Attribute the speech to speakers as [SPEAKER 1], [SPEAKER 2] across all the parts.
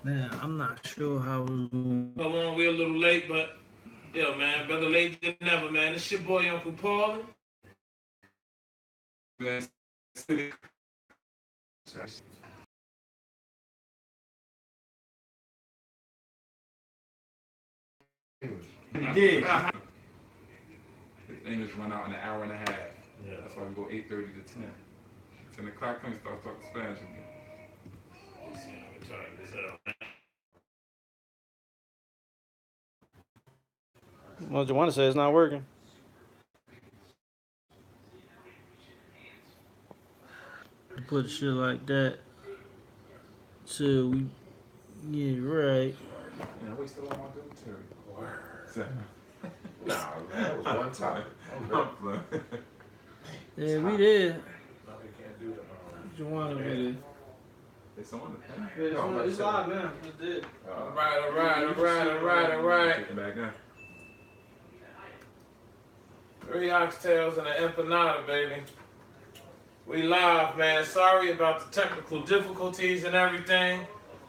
[SPEAKER 1] Man, I'm not sure how it was going.
[SPEAKER 2] Hold on, we're a little late, but yo, man, better late than never, man. It's your boy Uncle Paul.
[SPEAKER 3] Yeah. The English run out in an hour and a half.
[SPEAKER 2] Yeah.
[SPEAKER 3] That's why we go 8:30 to 10. 10 o'clock comes, start talking Spanish again.
[SPEAKER 1] What you want to say? It's not working. Put shit like that. So we get right.
[SPEAKER 3] Yeah, I wasted all my military. Word.
[SPEAKER 4] Nah, that was one time.
[SPEAKER 1] Yeah, we did.
[SPEAKER 4] No, we can't do that.
[SPEAKER 1] What you want to be
[SPEAKER 3] It's on
[SPEAKER 1] there? It's live now. It's dead.
[SPEAKER 2] All right.
[SPEAKER 3] Take it back in.
[SPEAKER 2] 3 oxtails and an empanada, baby. We live, man. Sorry about the technical difficulties and everything,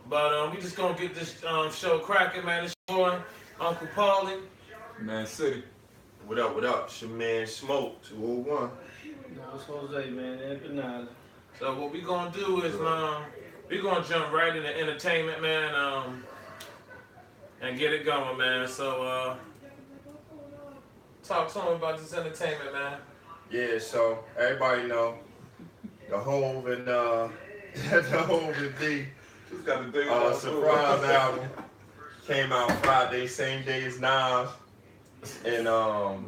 [SPEAKER 2] but we just gonna get this show cracking, man. It's your boy, Uncle Paulie.
[SPEAKER 3] Man City.
[SPEAKER 4] What up, what up? It's your man Smoke, 201.
[SPEAKER 1] No, it's Jose, man. Empanada.
[SPEAKER 2] So what we gonna do is, we gonna jump right into entertainment, man, and get it going, man. So, talk to him about this entertainment, man.
[SPEAKER 4] Yeah, so everybody know the Hove and the Hove and D
[SPEAKER 3] Just got the day
[SPEAKER 4] surprise album came out Friday, same day as Nas. And yo,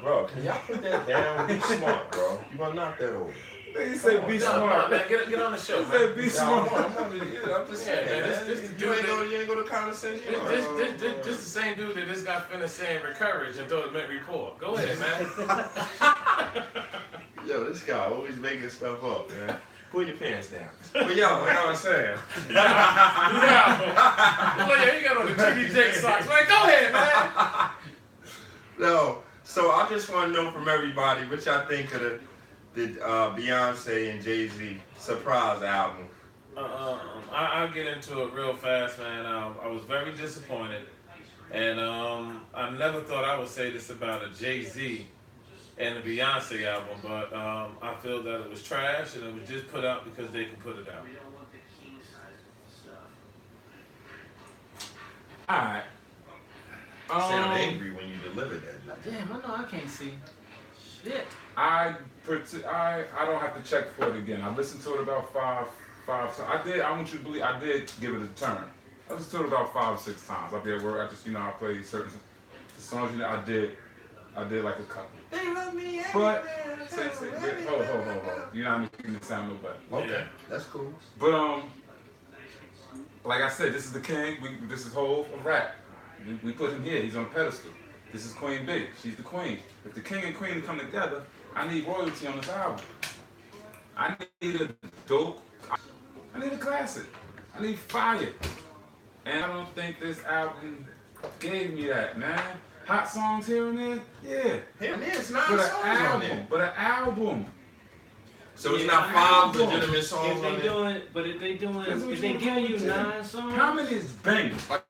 [SPEAKER 4] bro, can y'all put that down? Be smart, bro. You gonna knock that over.
[SPEAKER 3] They say be smart.
[SPEAKER 2] Man, get on the show,
[SPEAKER 3] They say
[SPEAKER 2] man.
[SPEAKER 3] be smart.
[SPEAKER 4] I'm just saying,
[SPEAKER 2] Yeah,
[SPEAKER 4] man.
[SPEAKER 2] this
[SPEAKER 4] You ain't go to condescension.
[SPEAKER 2] This the same dude that this guy finished saying recourage and thought it meant report. Go ahead, man.
[SPEAKER 4] Yo, this guy always making stuff up, man. Pull your pants down. But yo, like I was saying.
[SPEAKER 2] Yeah, you got on the TD socks. Like, go ahead, man.
[SPEAKER 4] No, so I just want to know from everybody what y'all think of the Beyonce and Jay-Z surprise album.
[SPEAKER 2] I'll get into it real fast, man. I was very disappointed, and I never thought I would say this about a Jay-Z and the Beyonce album, but I feel that it was trash and it was just put out because they could put it out.
[SPEAKER 3] Alright.
[SPEAKER 4] Sound angry when you delivered that.
[SPEAKER 1] Damn, I know I can't see. Shit.
[SPEAKER 3] I don't have to check for it again. I listened to it about five times. I want you to believe I did give it a turn. I listened to it about 5 or 6 times. I did work. I just I play certain songs. I did like a couple.
[SPEAKER 4] They love me.
[SPEAKER 3] But hold. You're not making it sound no better.
[SPEAKER 4] Okay, that's cool.
[SPEAKER 3] But like I said, this is the king. This is Hove of rap. We put him here. He's on a pedestal. This is Queen B. She's the queen. If the king and queen come together, I need royalty on this album. I need a dope. I need a classic. I need fire. And I don't think this album gave me that, man. Hot songs here and there, yeah.
[SPEAKER 4] Here and there, it's not
[SPEAKER 3] But
[SPEAKER 4] songs on there.
[SPEAKER 3] an album.
[SPEAKER 4] So it's
[SPEAKER 1] Yeah,
[SPEAKER 4] not 5 legitimate songs
[SPEAKER 1] If
[SPEAKER 4] on
[SPEAKER 1] they
[SPEAKER 4] there.
[SPEAKER 1] doing, but if they giving you 9 songs,
[SPEAKER 3] How many is bangers? Like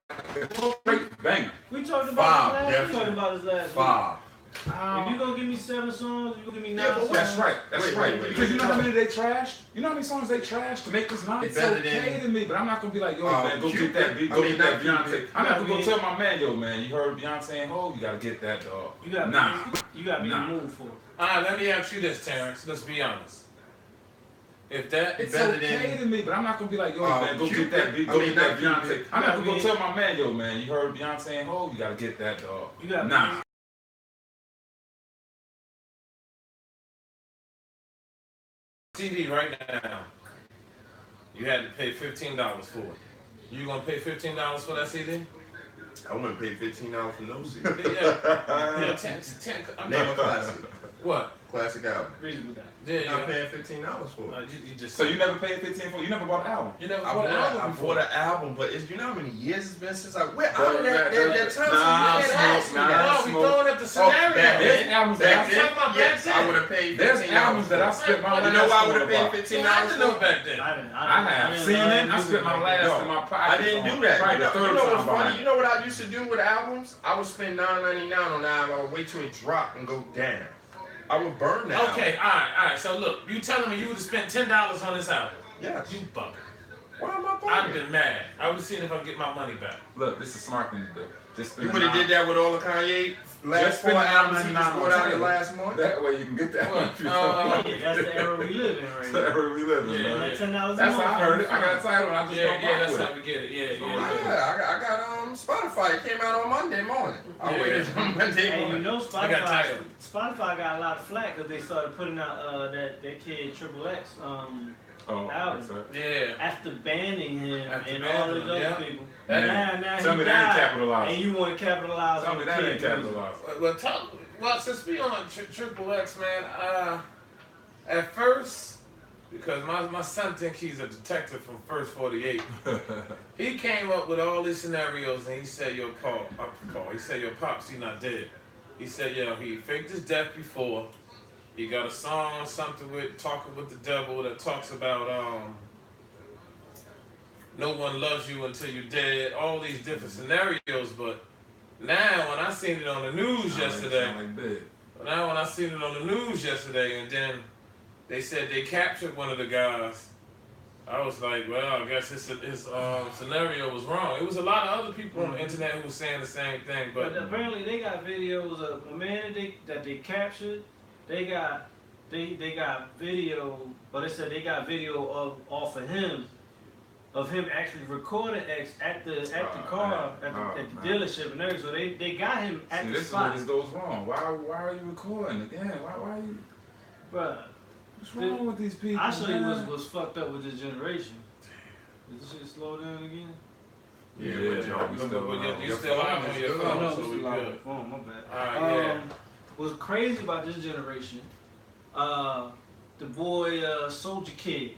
[SPEAKER 3] straight banger.
[SPEAKER 1] we talked about
[SPEAKER 4] 5,
[SPEAKER 1] this last. We
[SPEAKER 4] definitely.
[SPEAKER 1] talked about this last
[SPEAKER 4] 5.
[SPEAKER 1] week. If you gonna give me 7 songs, you gonna give me 9
[SPEAKER 4] Yeah, but
[SPEAKER 1] songs.
[SPEAKER 3] That's right. That's
[SPEAKER 4] Wait,
[SPEAKER 3] right.
[SPEAKER 4] wait, wait,
[SPEAKER 3] Because you know
[SPEAKER 4] wait.
[SPEAKER 3] how many they trashed? You know how many songs they trashed to make this line?
[SPEAKER 4] It's
[SPEAKER 3] It's
[SPEAKER 4] better
[SPEAKER 3] okay
[SPEAKER 4] than-
[SPEAKER 3] to me, but I'm not gonna be like, yo, man, go
[SPEAKER 4] Cupid.
[SPEAKER 3] get that beat,
[SPEAKER 4] I
[SPEAKER 3] go
[SPEAKER 4] mean,
[SPEAKER 3] get that
[SPEAKER 4] not
[SPEAKER 3] Beyonce.
[SPEAKER 4] Cupid.
[SPEAKER 3] I'm not gonna
[SPEAKER 1] I
[SPEAKER 3] go
[SPEAKER 1] mean-
[SPEAKER 3] tell my man, yo, man, you heard Beyonce and Hov, you gotta get that, dog.
[SPEAKER 1] You gotta
[SPEAKER 3] Nah.
[SPEAKER 1] be in the
[SPEAKER 3] Nah.
[SPEAKER 1] mood for it.
[SPEAKER 2] All right, let me ask you this, Terrence. Let's be honest. If that,
[SPEAKER 3] It's
[SPEAKER 4] better
[SPEAKER 3] okay to me, but I'm not gonna be like, yo, man, go
[SPEAKER 4] Cupid.
[SPEAKER 3] get that beat,
[SPEAKER 4] I
[SPEAKER 3] go
[SPEAKER 4] mean,
[SPEAKER 3] get that
[SPEAKER 4] not
[SPEAKER 3] Beyonce.
[SPEAKER 4] Cupid.
[SPEAKER 3] I'm not gonna
[SPEAKER 1] I
[SPEAKER 3] go
[SPEAKER 1] mean-
[SPEAKER 3] tell my man, yo, man, you heard Beyonce and Hov, you gotta get that, dog.
[SPEAKER 1] You gotta
[SPEAKER 3] Nah.
[SPEAKER 2] CD right now, you had to pay $15 for it. You gonna pay $15 for that CD?
[SPEAKER 4] I wouldn't pay $15 for no CD.
[SPEAKER 2] Yeah, 10, I mean,
[SPEAKER 4] Name a classic.
[SPEAKER 2] what?
[SPEAKER 4] Classic album.
[SPEAKER 1] Reasonable doubt.
[SPEAKER 2] Yeah,
[SPEAKER 4] You're not
[SPEAKER 2] yeah.
[SPEAKER 4] paying $15 for it.
[SPEAKER 2] You just
[SPEAKER 3] So you never paid 15 for? You never bought an album?
[SPEAKER 2] you never
[SPEAKER 4] I
[SPEAKER 2] bought an album
[SPEAKER 4] I
[SPEAKER 2] before.
[SPEAKER 4] bought an album, but you know how many years it's been since I went?
[SPEAKER 3] Bro,
[SPEAKER 4] That time
[SPEAKER 3] nah,
[SPEAKER 4] you can't ask me
[SPEAKER 3] nah,
[SPEAKER 4] that.
[SPEAKER 2] No, we throwing up the
[SPEAKER 4] Oh,
[SPEAKER 2] scenario.
[SPEAKER 4] back
[SPEAKER 3] There's
[SPEAKER 4] then,
[SPEAKER 3] albums
[SPEAKER 4] back
[SPEAKER 3] that
[SPEAKER 2] I'm talking about
[SPEAKER 4] then, yes,
[SPEAKER 2] back
[SPEAKER 4] I
[SPEAKER 2] then.
[SPEAKER 4] would have paid $15.
[SPEAKER 3] There's albums that I spent my
[SPEAKER 2] You
[SPEAKER 3] last
[SPEAKER 4] You know why I would
[SPEAKER 3] on
[SPEAKER 4] have paid
[SPEAKER 3] about.
[SPEAKER 4] $15
[SPEAKER 2] I didn't know
[SPEAKER 4] for?
[SPEAKER 2] back then.
[SPEAKER 3] I have. CNN, I spent my last
[SPEAKER 4] No,
[SPEAKER 3] in my
[SPEAKER 4] I
[SPEAKER 3] pocket.
[SPEAKER 4] didn't do
[SPEAKER 3] on
[SPEAKER 4] that.
[SPEAKER 3] probably the
[SPEAKER 4] You
[SPEAKER 3] third
[SPEAKER 4] know what's
[SPEAKER 3] time
[SPEAKER 4] funny?
[SPEAKER 3] buying.
[SPEAKER 4] You know what I used to do with albums? I would spend $9.99 on an album. I would wait till it dropped and go down. I would burn that.
[SPEAKER 2] Okay, all right. So look, you telling me you would have spent $10 on this album?
[SPEAKER 4] Yes.
[SPEAKER 2] You bugger.
[SPEAKER 4] Why am I
[SPEAKER 2] I'd have
[SPEAKER 4] bugging?
[SPEAKER 2] been mad. I would have seen if I get my money back.
[SPEAKER 3] Look, this is a smart thing to do. Just
[SPEAKER 4] You
[SPEAKER 3] spend
[SPEAKER 4] would have did that with all the Kanye last
[SPEAKER 3] Just
[SPEAKER 4] 4
[SPEAKER 3] spend
[SPEAKER 4] albums he
[SPEAKER 3] $9.99
[SPEAKER 4] just brought out in the
[SPEAKER 3] on
[SPEAKER 4] last month.
[SPEAKER 3] That way you can get that one. if you don't.
[SPEAKER 1] Yeah, that's the era we live in right
[SPEAKER 3] That's
[SPEAKER 1] now.
[SPEAKER 3] where we live in,
[SPEAKER 2] Yeah,
[SPEAKER 3] man.
[SPEAKER 1] That $10 a
[SPEAKER 3] That's
[SPEAKER 1] month,
[SPEAKER 3] how I heard it. I got a title and I just
[SPEAKER 2] Yeah,
[SPEAKER 3] don't rock
[SPEAKER 2] that's
[SPEAKER 3] with
[SPEAKER 2] how
[SPEAKER 3] it.
[SPEAKER 2] we get it. Yeah.
[SPEAKER 4] Yeah, I got Spotify. It came out on Monday morning. I
[SPEAKER 2] Yeah.
[SPEAKER 4] waited until Monday
[SPEAKER 1] And you
[SPEAKER 4] morning.
[SPEAKER 1] know
[SPEAKER 2] I got tired.
[SPEAKER 1] Spotify got a lot of flack because they started putting out that kid Triple X
[SPEAKER 3] Oh,
[SPEAKER 1] album.
[SPEAKER 3] that's right.
[SPEAKER 2] Yeah.
[SPEAKER 1] after banning him
[SPEAKER 2] After
[SPEAKER 1] and all
[SPEAKER 2] banning
[SPEAKER 1] those
[SPEAKER 2] him,
[SPEAKER 1] other
[SPEAKER 2] yeah.
[SPEAKER 1] people.
[SPEAKER 3] Man,
[SPEAKER 1] Now
[SPEAKER 3] tell
[SPEAKER 1] he
[SPEAKER 3] me that ain't
[SPEAKER 1] died,
[SPEAKER 3] capitalized.
[SPEAKER 1] and you want to capitalize
[SPEAKER 3] Tell
[SPEAKER 1] on
[SPEAKER 3] me
[SPEAKER 1] the
[SPEAKER 3] that
[SPEAKER 1] kid
[SPEAKER 3] ain't
[SPEAKER 1] music.
[SPEAKER 3] capitalized.
[SPEAKER 2] Well, since we on Triple X, man, at first, because my son think he's a detective from First 48, he came up with all these scenarios and he said, yo, he said, your pops, he not dead. He said, yo, he faked his death before. He got a song, something with Talking with the Devil that talks about no one loves you until you're dead, all these different scenarios, but now when I seen it on the news yesterday, and then they said they captured one of the guys, I was like, well, I guess his scenario was wrong. It was a lot of other people on the internet who was saying the same thing,
[SPEAKER 1] But
[SPEAKER 2] but
[SPEAKER 1] apparently they got videos of a man that they captured. They got video, but they said they got video off of him actually recording X at the car at the dealership and everything. So they got him at the
[SPEAKER 3] this
[SPEAKER 1] spot.
[SPEAKER 3] is where this goes wrong. Why are you recording again? Why are you?
[SPEAKER 1] Bruh,
[SPEAKER 3] What's wrong with these people?
[SPEAKER 1] I show you
[SPEAKER 3] man?
[SPEAKER 1] what's fucked up with this generation. Did this shit slow down again?
[SPEAKER 3] Yeah,
[SPEAKER 4] but
[SPEAKER 3] we
[SPEAKER 2] you
[SPEAKER 4] your
[SPEAKER 2] still
[SPEAKER 4] phone
[SPEAKER 2] out on
[SPEAKER 4] is
[SPEAKER 2] your
[SPEAKER 4] good.
[SPEAKER 2] phone,
[SPEAKER 1] no,
[SPEAKER 2] so
[SPEAKER 1] this
[SPEAKER 2] we
[SPEAKER 1] is loud on
[SPEAKER 2] good.
[SPEAKER 1] the phone, my bad.
[SPEAKER 2] Alright, yeah.
[SPEAKER 1] What's crazy about this generation, the boy Soldier Kid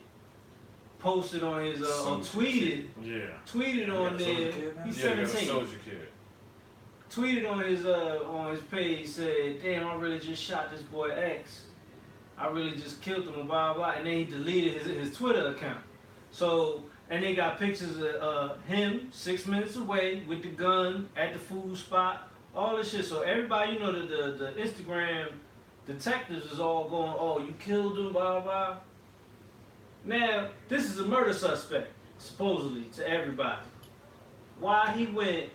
[SPEAKER 1] posted on his or tweeted on there. He's
[SPEAKER 2] Yeah, got a
[SPEAKER 1] 17.
[SPEAKER 2] Soldier Kid.
[SPEAKER 1] Tweeted on his page, said, "Damn, I really just shot this boy X. I really just killed him, and blah blah." And then he deleted his Twitter account. So, and they got pictures of him 6 minutes away with the gun at the food spot, all this shit. So everybody, the Instagram detectives is all going, "Oh, you killed him, blah blah." Now, this is a murder suspect, supposedly, to everybody. Why he went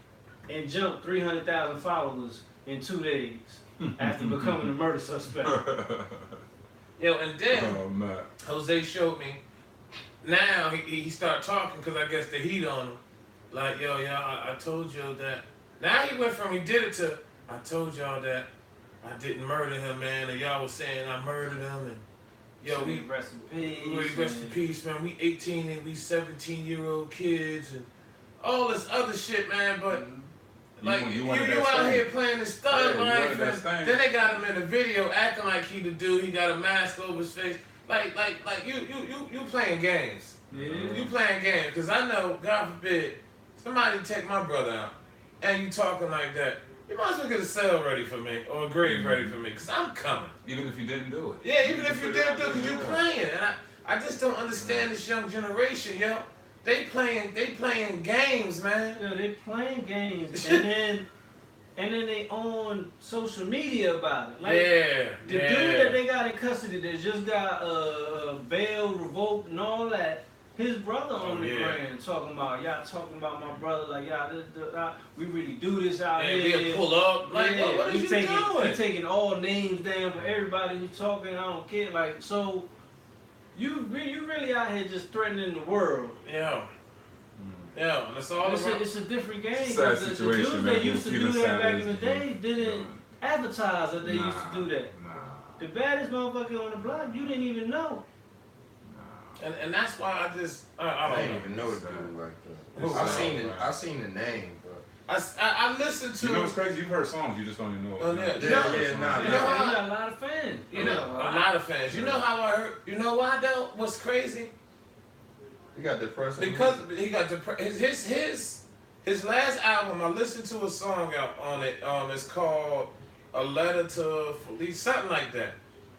[SPEAKER 1] and jumped 300,000 followers in 2 days after becoming a murder suspect?
[SPEAKER 2] Yo, and then
[SPEAKER 3] Oh man.
[SPEAKER 2] Jose showed me. Now he started talking because I guess the heat on him. Like, yo, I told you that. Now he went from he did it to I told y'all that I didn't murder him, man, and y'all was saying I murdered him, and yo, we
[SPEAKER 1] rest in peace.
[SPEAKER 2] rest in peace, man. We 18 and we 17-year-old kids and all this other shit, man. But like you out here playing this thug life, and then they got him in the video acting like he the dude. He got a mask over his face. Like you playing games.
[SPEAKER 1] Yeah.
[SPEAKER 2] You playing games, because I know, God forbid, somebody take my brother out, and you talking like that. You might as well get a cell ready for me, or a grave ready for me, because I'm coming.
[SPEAKER 3] Even if you didn't do it.
[SPEAKER 2] Yeah, even if you didn't do it, because you playing. And I just don't understand this young generation, yo. They playing games, man.
[SPEAKER 1] Yeah, they playing games, and then they on social media about it. Like, the dude that they got in custody that just got bail revoked and all that, his brother on the brand talking about, y'all talking about my brother, like, we really do this out here.
[SPEAKER 2] He'll pull up. Like, what are you doing?
[SPEAKER 1] He taking all names down for everybody who's talking, I don't care. Like, so, you really out here just threatening the world.
[SPEAKER 2] Yeah. Yeah, and it's all about.
[SPEAKER 1] It's a different game.
[SPEAKER 3] Sad
[SPEAKER 1] The
[SPEAKER 3] situation,
[SPEAKER 1] dudes
[SPEAKER 3] man.
[SPEAKER 1] that used to do that back in the day didn't
[SPEAKER 3] Nah.
[SPEAKER 1] advertise that they used to do that.
[SPEAKER 3] Nah.
[SPEAKER 1] The baddest motherfucker on the block, you didn't even know.
[SPEAKER 2] And that's why I
[SPEAKER 4] I
[SPEAKER 2] don't
[SPEAKER 4] didn't
[SPEAKER 2] know.
[SPEAKER 4] even know the dude like that. I seen the name, but
[SPEAKER 2] I listened to.
[SPEAKER 3] You know what's crazy? You've heard songs, you just don't even know.
[SPEAKER 2] Oh, yeah.
[SPEAKER 4] Nah.
[SPEAKER 2] You know how
[SPEAKER 1] He got a lot of fans.
[SPEAKER 2] You know, a lot of fans. You know how I heard? You know why though? What's crazy?
[SPEAKER 4] He got depressed.
[SPEAKER 2] Because he got his last album. I listened to a song on it. It's called "A Letter to Felice," something like that.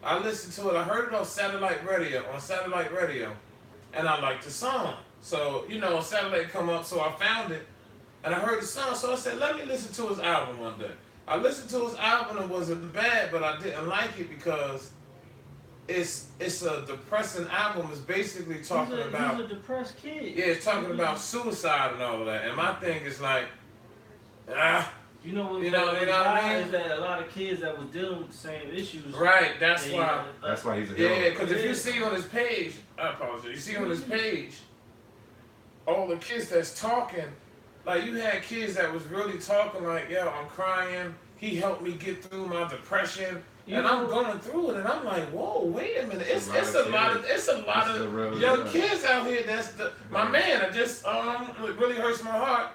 [SPEAKER 2] I listened to it. I heard it on satellite radio. And I liked the song. So satellite come up. So I found it, and I heard the song. So I said, let me listen to his album one day. I listened to his album and it wasn't bad, but I didn't like it because it's a depressing album. It's basically talking about
[SPEAKER 1] he's a depressed kid.
[SPEAKER 2] yeah, it's talking about suicide and all that. And my thing is like,
[SPEAKER 1] You know what
[SPEAKER 2] what I mean?
[SPEAKER 1] is that a lot of kids that was dealing with the same issues.
[SPEAKER 2] right? That's why.
[SPEAKER 3] That's why he's a hero.
[SPEAKER 2] Yeah, because if you see on his page, I apologize. You see on his page, all the kids that's talking, like you had kids that was really talking like, yo, I'm crying. He helped me get through my depression. And I'm going through it, and I'm like, whoa, wait a minute. It's a lot of young kids out here. That's my man. It just it really hurts my heart.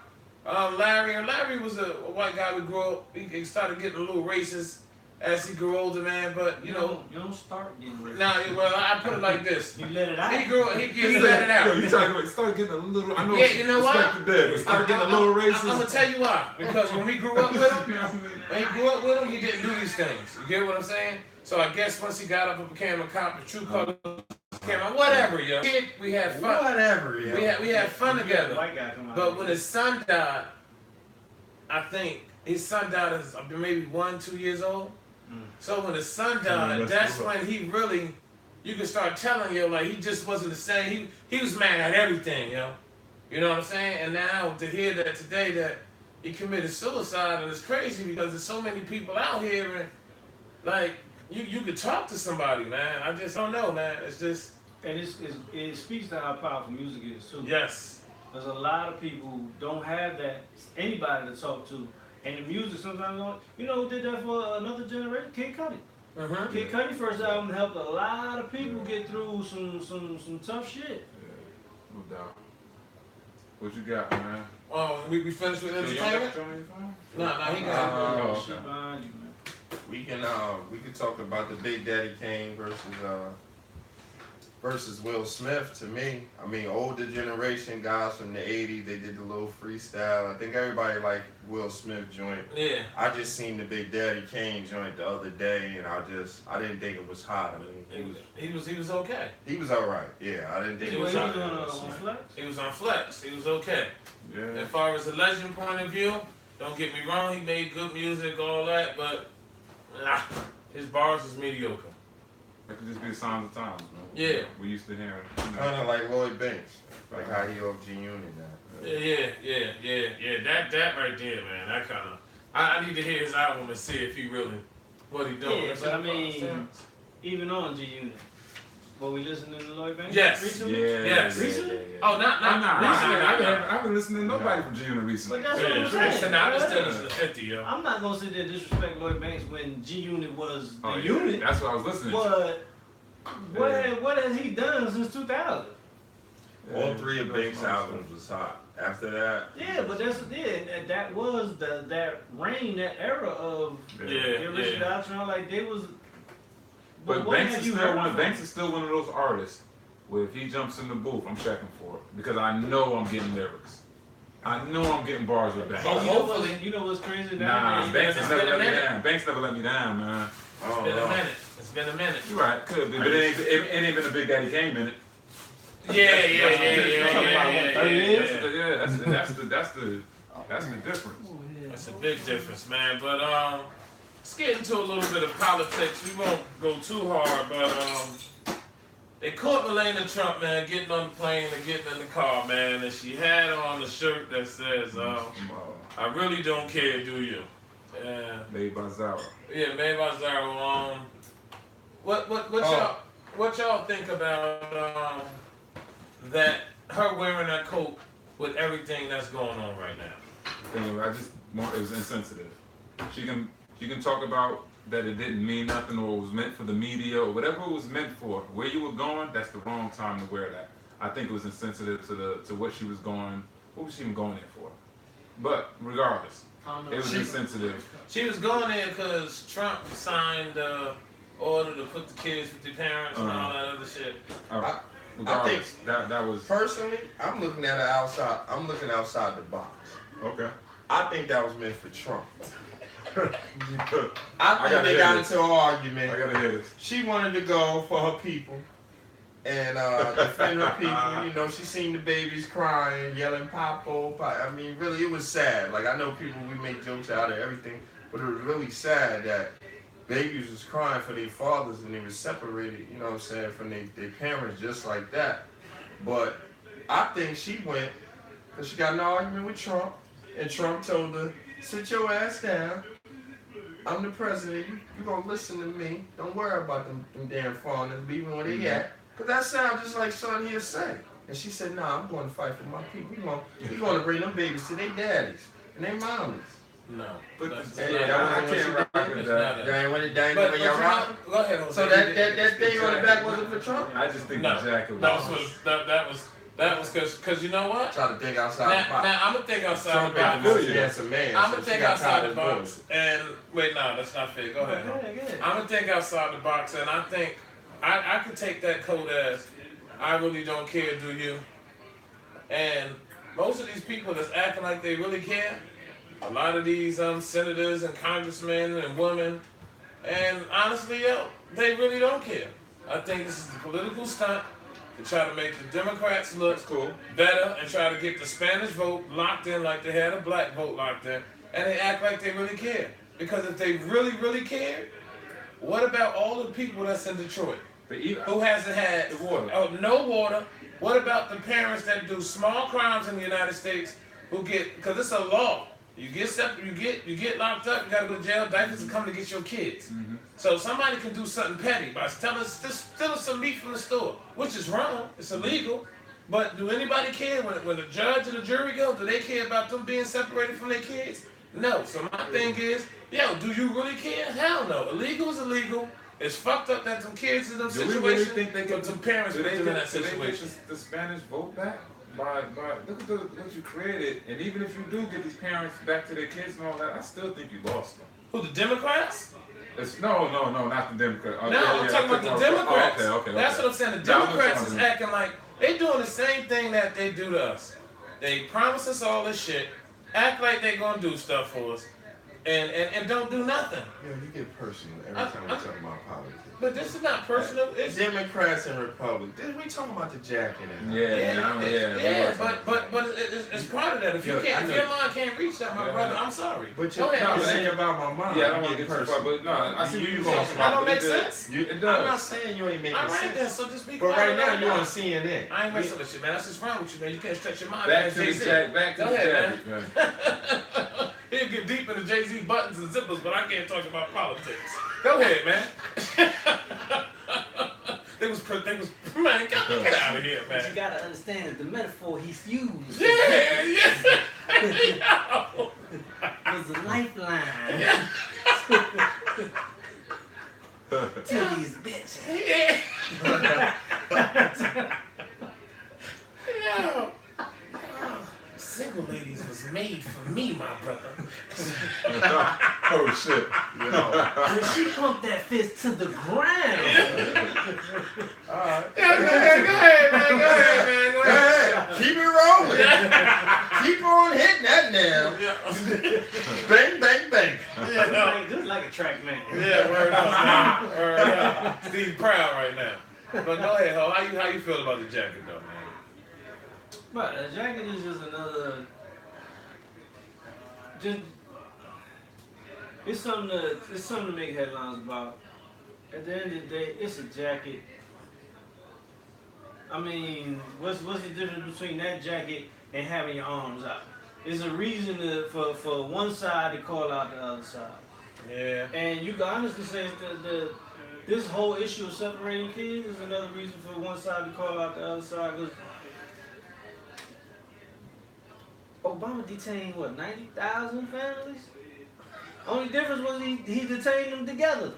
[SPEAKER 2] Larry was a white guy. We grew up. He started getting a little racist as he grew older, man. But you
[SPEAKER 1] don't start getting racist.
[SPEAKER 2] Well, I put it like this.
[SPEAKER 1] You let it out.
[SPEAKER 2] He let it out.
[SPEAKER 3] Yo, you talking about start getting a little? I know.
[SPEAKER 2] Yeah, you know what?
[SPEAKER 3] Start getting a little racist.
[SPEAKER 2] I'm gonna tell you why. Because when we grew up with him, he didn't do these things. You get what I'm saying? So I guess once he got up and became a cop, the true colors came out. Whatever, yo. We had fun.
[SPEAKER 4] Whatever, yo.
[SPEAKER 2] We had fun together.
[SPEAKER 1] White guy come out.
[SPEAKER 2] But when his son died, I think his son died as maybe 1-2 years old. So when his son died, that's when he really, you can start telling you like he just wasn't the same. He was mad at everything, yo. You know what I'm saying? And now to hear that today that he committed suicide, and it's crazy because there's so many people out here and like you could talk to somebody, man. I just don't know, man. It's just
[SPEAKER 1] and it speaks to how powerful music is too.
[SPEAKER 2] yes.
[SPEAKER 1] There's a lot of people who don't have anybody to talk to. And the music sometimes don't. You know who did that for another generation? Kid Cudi.
[SPEAKER 2] Mm-hmm.
[SPEAKER 1] Kid Cudi first album helped a lot of people get through some tough shit.
[SPEAKER 3] Yeah, no doubt. What you got, man?
[SPEAKER 2] We finished with entertainment? No, he got
[SPEAKER 3] Oh,
[SPEAKER 1] Shit
[SPEAKER 3] okay.
[SPEAKER 1] behind you, man.
[SPEAKER 4] We can talk about the Big Daddy Kane versus Will Smith. To me, I mean, older generation guys from the '80s, they did the little freestyle. I think everybody liked Will Smith joint.
[SPEAKER 2] Yeah.
[SPEAKER 4] I just seen the Big Daddy Kane joint the other day, and I didn't think it was hot. I mean,
[SPEAKER 2] He was okay.
[SPEAKER 4] he was all right. Yeah, I didn't think
[SPEAKER 2] He
[SPEAKER 4] it was
[SPEAKER 2] was
[SPEAKER 4] hot.
[SPEAKER 1] on Flex?
[SPEAKER 2] He was on Flex. He was okay.
[SPEAKER 3] Yeah.
[SPEAKER 2] As far as the legend point of view, don't get me wrong, he made good music, all that, but his bars is mediocre.
[SPEAKER 3] That could just be a sign of the times, man.
[SPEAKER 2] Yeah.
[SPEAKER 3] We used to hear it.
[SPEAKER 4] Kind of like Lloyd Banks, like how he off G Unit now.
[SPEAKER 2] Yeah. That right there, man. That kind of. I need to hear his album and see if he really what he doing.
[SPEAKER 1] Yeah, but I mean, even on G Unit. Were we listening to Lloyd Banks?
[SPEAKER 2] Yes.
[SPEAKER 1] Recently?
[SPEAKER 2] Yes.
[SPEAKER 1] Recently?
[SPEAKER 2] Oh, not
[SPEAKER 3] I haven't listened to nobody from G Unit recently.
[SPEAKER 1] But that's what I'm saying.
[SPEAKER 2] Now I'm still listening to 50, yo.
[SPEAKER 1] I'm not gonna sit there and disrespect Lloyd Banks when G Unit was the
[SPEAKER 3] Oh, yeah.
[SPEAKER 1] unit.
[SPEAKER 3] That's what I was listening to.
[SPEAKER 1] But what has he done since 2000?
[SPEAKER 4] All three of Banks' albums was hot. After that,
[SPEAKER 1] Yeah, but that was that reign, that era of Richard Daltrey. Like they was.
[SPEAKER 3] But
[SPEAKER 1] what
[SPEAKER 3] Banks
[SPEAKER 1] have
[SPEAKER 3] is
[SPEAKER 1] you
[SPEAKER 3] still
[SPEAKER 1] heard
[SPEAKER 3] one.
[SPEAKER 1] from?
[SPEAKER 3] Banks is still one of those artists where if he jumps in the booth, I'm checking for it because I know I'm getting lyrics. I know I'm getting bars with Banks.
[SPEAKER 2] Oh,
[SPEAKER 1] Hopefully, you know what's crazy?
[SPEAKER 3] Nah, Banks
[SPEAKER 2] It's
[SPEAKER 3] never
[SPEAKER 2] been a
[SPEAKER 3] let me
[SPEAKER 2] minute.
[SPEAKER 3] down. Banks never let me down, man.
[SPEAKER 2] It's been a minute.
[SPEAKER 3] You're right, could be, but it ain't been a Big Daddy Kane minute.
[SPEAKER 2] Yeah.
[SPEAKER 3] That's the difference.
[SPEAKER 2] That's a big difference, man. But let's get into a little bit of politics. We won't go too hard, but they caught Melania Trump, man, getting on the plane and getting in the car, man, and she had on the shirt that says, "I really don't care, do you?"
[SPEAKER 3] Made by Zara.
[SPEAKER 2] Yeah, made by Zara. What y'all think about that? Her wearing that coat with everything that's going on right now.
[SPEAKER 3] Anyway, it was insensitive. She can talk about that it didn't mean nothing or it was meant for the media or whatever it was meant for. Where you were going, that's the wrong time to wear that. I think it was insensitive to what she was going. What was she even going there for? But regardless,
[SPEAKER 1] I don't
[SPEAKER 3] it
[SPEAKER 1] know.
[SPEAKER 3] was insensitive.
[SPEAKER 2] She was going there because Trump signed the order to put the kids with their parents and all that other shit.
[SPEAKER 3] Regardless, that was
[SPEAKER 4] Personally, I'm looking at it outside. I'm looking outside the box.
[SPEAKER 3] okay.
[SPEAKER 4] I think that was meant for Trump. I
[SPEAKER 3] I
[SPEAKER 4] think
[SPEAKER 3] gotta
[SPEAKER 4] they
[SPEAKER 3] hear
[SPEAKER 4] got
[SPEAKER 3] this.
[SPEAKER 4] into an argument.
[SPEAKER 3] I gotta hear this.
[SPEAKER 4] She wanted to go for her people and defend her people. You know, she seen the babies crying, yelling, "Papo, Pop." I mean, really, it was sad. Like, I know people, we make jokes out of everything, but it was really sad that babies was crying for their fathers and they were separated, you know what I'm saying, from their parents just like that. But I think she went because she got in an argument with Trump, and Trump told her, "Sit your ass down. I'm the president. You gonna listen to me. Don't worry about them damn foreigners leaving where they at. Cause that sounds just like son here say." And she said, "Nah, I'm going to fight for my people. We going to bring them babies to their daddies and their mommies."
[SPEAKER 2] No.
[SPEAKER 3] But
[SPEAKER 2] that's
[SPEAKER 4] Yeah,
[SPEAKER 2] not-
[SPEAKER 4] that
[SPEAKER 3] I
[SPEAKER 4] was
[SPEAKER 3] can't rock with
[SPEAKER 2] it's
[SPEAKER 3] that.
[SPEAKER 2] not
[SPEAKER 4] That ain't when it dang
[SPEAKER 2] But
[SPEAKER 4] when
[SPEAKER 2] you
[SPEAKER 4] y'all
[SPEAKER 2] know,
[SPEAKER 4] rock.
[SPEAKER 2] go ahead, Jose.
[SPEAKER 4] So that thing on the back wasn't for Trump.
[SPEAKER 3] I just think
[SPEAKER 2] No,
[SPEAKER 3] the jacket
[SPEAKER 2] that was because you know what?
[SPEAKER 4] Try to think outside the box.
[SPEAKER 2] Now I'm gonna think outside
[SPEAKER 4] Trump
[SPEAKER 2] the
[SPEAKER 4] is
[SPEAKER 2] box.
[SPEAKER 3] feel
[SPEAKER 4] a
[SPEAKER 3] you.
[SPEAKER 4] handsome man.
[SPEAKER 2] I'm
[SPEAKER 4] so
[SPEAKER 2] gonna
[SPEAKER 4] she
[SPEAKER 2] think
[SPEAKER 4] got
[SPEAKER 2] outside
[SPEAKER 4] tired
[SPEAKER 2] the
[SPEAKER 4] of
[SPEAKER 2] box. And wait, no, that's not fair. Go ahead.
[SPEAKER 1] Go ahead.
[SPEAKER 2] I'm gonna think outside the box, and I think I could take that code as I really don't care, do you? And most of these people that's acting like they really care, a lot of these senators and congressmen and women, and honestly, yo, they really don't care. I think this is a political stunt to try to make the Democrats look
[SPEAKER 3] That's cool.
[SPEAKER 2] better and try to get the Spanish vote locked in like they had a black vote locked in, and they act like they really care. Because if they really, really cared, what about all the people that's in Detroit
[SPEAKER 3] But even
[SPEAKER 2] who hasn't had
[SPEAKER 3] the water.
[SPEAKER 2] no water? What about the parents that do small crimes in the United States who get, because it's a law. You get locked up, you gotta go to jail, diapers will come to get your kids.
[SPEAKER 3] Mhm.
[SPEAKER 2] So somebody can do something petty by stealing some meat from the store, which is wrong, it's illegal. But do anybody care when the judge and the jury go? Do they care about them being separated from their kids? No. So my thing is, yo, do you really care? Hell no. Illegal is illegal. It's fucked up that some kids in them
[SPEAKER 3] Do we
[SPEAKER 2] situations,
[SPEAKER 3] really think they
[SPEAKER 2] but some parents
[SPEAKER 3] do
[SPEAKER 2] put
[SPEAKER 3] they
[SPEAKER 2] them in
[SPEAKER 3] get
[SPEAKER 2] that situation.
[SPEAKER 3] the Spanish vote back? By look at what you created, and even if you do get these parents back to their kids and all that, I still think you lost them.
[SPEAKER 2] Who, the Democrats?
[SPEAKER 3] No, not the Democrats.
[SPEAKER 2] No, I'm talking about the Democrats.
[SPEAKER 3] Okay.
[SPEAKER 2] That's what I'm saying. The
[SPEAKER 3] No, I'm
[SPEAKER 2] Democrats
[SPEAKER 3] talking
[SPEAKER 2] is
[SPEAKER 3] about-
[SPEAKER 2] acting like they doing the same thing that they do to us. They promise us all this shit, act like they gonna do stuff for us, and don't do nothing.
[SPEAKER 4] Yeah, you get personal every time we talk about politics.
[SPEAKER 2] But this is not personal. It's
[SPEAKER 4] Democrats and Republicans. We talking about the jacket and
[SPEAKER 2] yeah, but it's part of that. If you
[SPEAKER 4] Yo,
[SPEAKER 2] can't,
[SPEAKER 4] I
[SPEAKER 2] if your
[SPEAKER 4] know-
[SPEAKER 2] mind can't reach that, my
[SPEAKER 3] Yeah.
[SPEAKER 2] brother, I'm sorry.
[SPEAKER 4] But
[SPEAKER 2] Go
[SPEAKER 4] you're
[SPEAKER 2] ahead.
[SPEAKER 3] no,
[SPEAKER 4] saying about my mom.
[SPEAKER 3] Yeah, I don't want to
[SPEAKER 4] you
[SPEAKER 3] get too far, but no, I see what you're talking about.
[SPEAKER 2] That don't make
[SPEAKER 3] It does.
[SPEAKER 2] sense.
[SPEAKER 3] It
[SPEAKER 4] I'm
[SPEAKER 3] does.
[SPEAKER 4] not saying you ain't making
[SPEAKER 2] All right,
[SPEAKER 4] sense.
[SPEAKER 2] then. So just be
[SPEAKER 4] But
[SPEAKER 2] quiet
[SPEAKER 4] right now you're on
[SPEAKER 2] now.
[SPEAKER 4] CNN.
[SPEAKER 2] I ain't messing with you, man. That's just wrong with you, man. You can't stretch your mind.
[SPEAKER 3] Back
[SPEAKER 2] man.
[SPEAKER 3] to the
[SPEAKER 2] Jay-Z.
[SPEAKER 3] jacket. Back to
[SPEAKER 2] Go
[SPEAKER 3] the
[SPEAKER 2] ahead,
[SPEAKER 3] jacket. Man.
[SPEAKER 2] He'll get deep into Jay-Z buttons and zippers, but I can't talk about politics. Go ahead, man. Man, get out of here,
[SPEAKER 1] But you
[SPEAKER 2] man.
[SPEAKER 1] gotta understand that the metaphor he's used
[SPEAKER 2] Yeah.
[SPEAKER 1] was a lifeline to these bitches.
[SPEAKER 2] Yeah. Single ladies was made for me, my brother.
[SPEAKER 3] Oh shit.
[SPEAKER 1] When she pumped that fist to the ground.
[SPEAKER 4] Alright.
[SPEAKER 2] Yeah, go ahead, man. Go ahead.
[SPEAKER 4] Keep it rolling. Keep on hitting that nail.
[SPEAKER 2] Yeah.
[SPEAKER 4] Bang, bang, bang.
[SPEAKER 1] Just like a track man.
[SPEAKER 2] Yeah, word up, man. Word up. Steve proud right now. But go ahead, Ho. How you feel about the jacket, though, man?
[SPEAKER 1] But a jacket is just another. It's something to make headlines about. At the end of the day, it's a jacket. I mean, what's the difference between that jacket and having your arms out? There's a reason for one side to call out the other side.
[SPEAKER 2] Yeah.
[SPEAKER 1] And you can honestly say that this whole issue of separating kids is another reason for one side to call out the other side. Because Obama detained, 90,000 families? Only difference was he detained them together.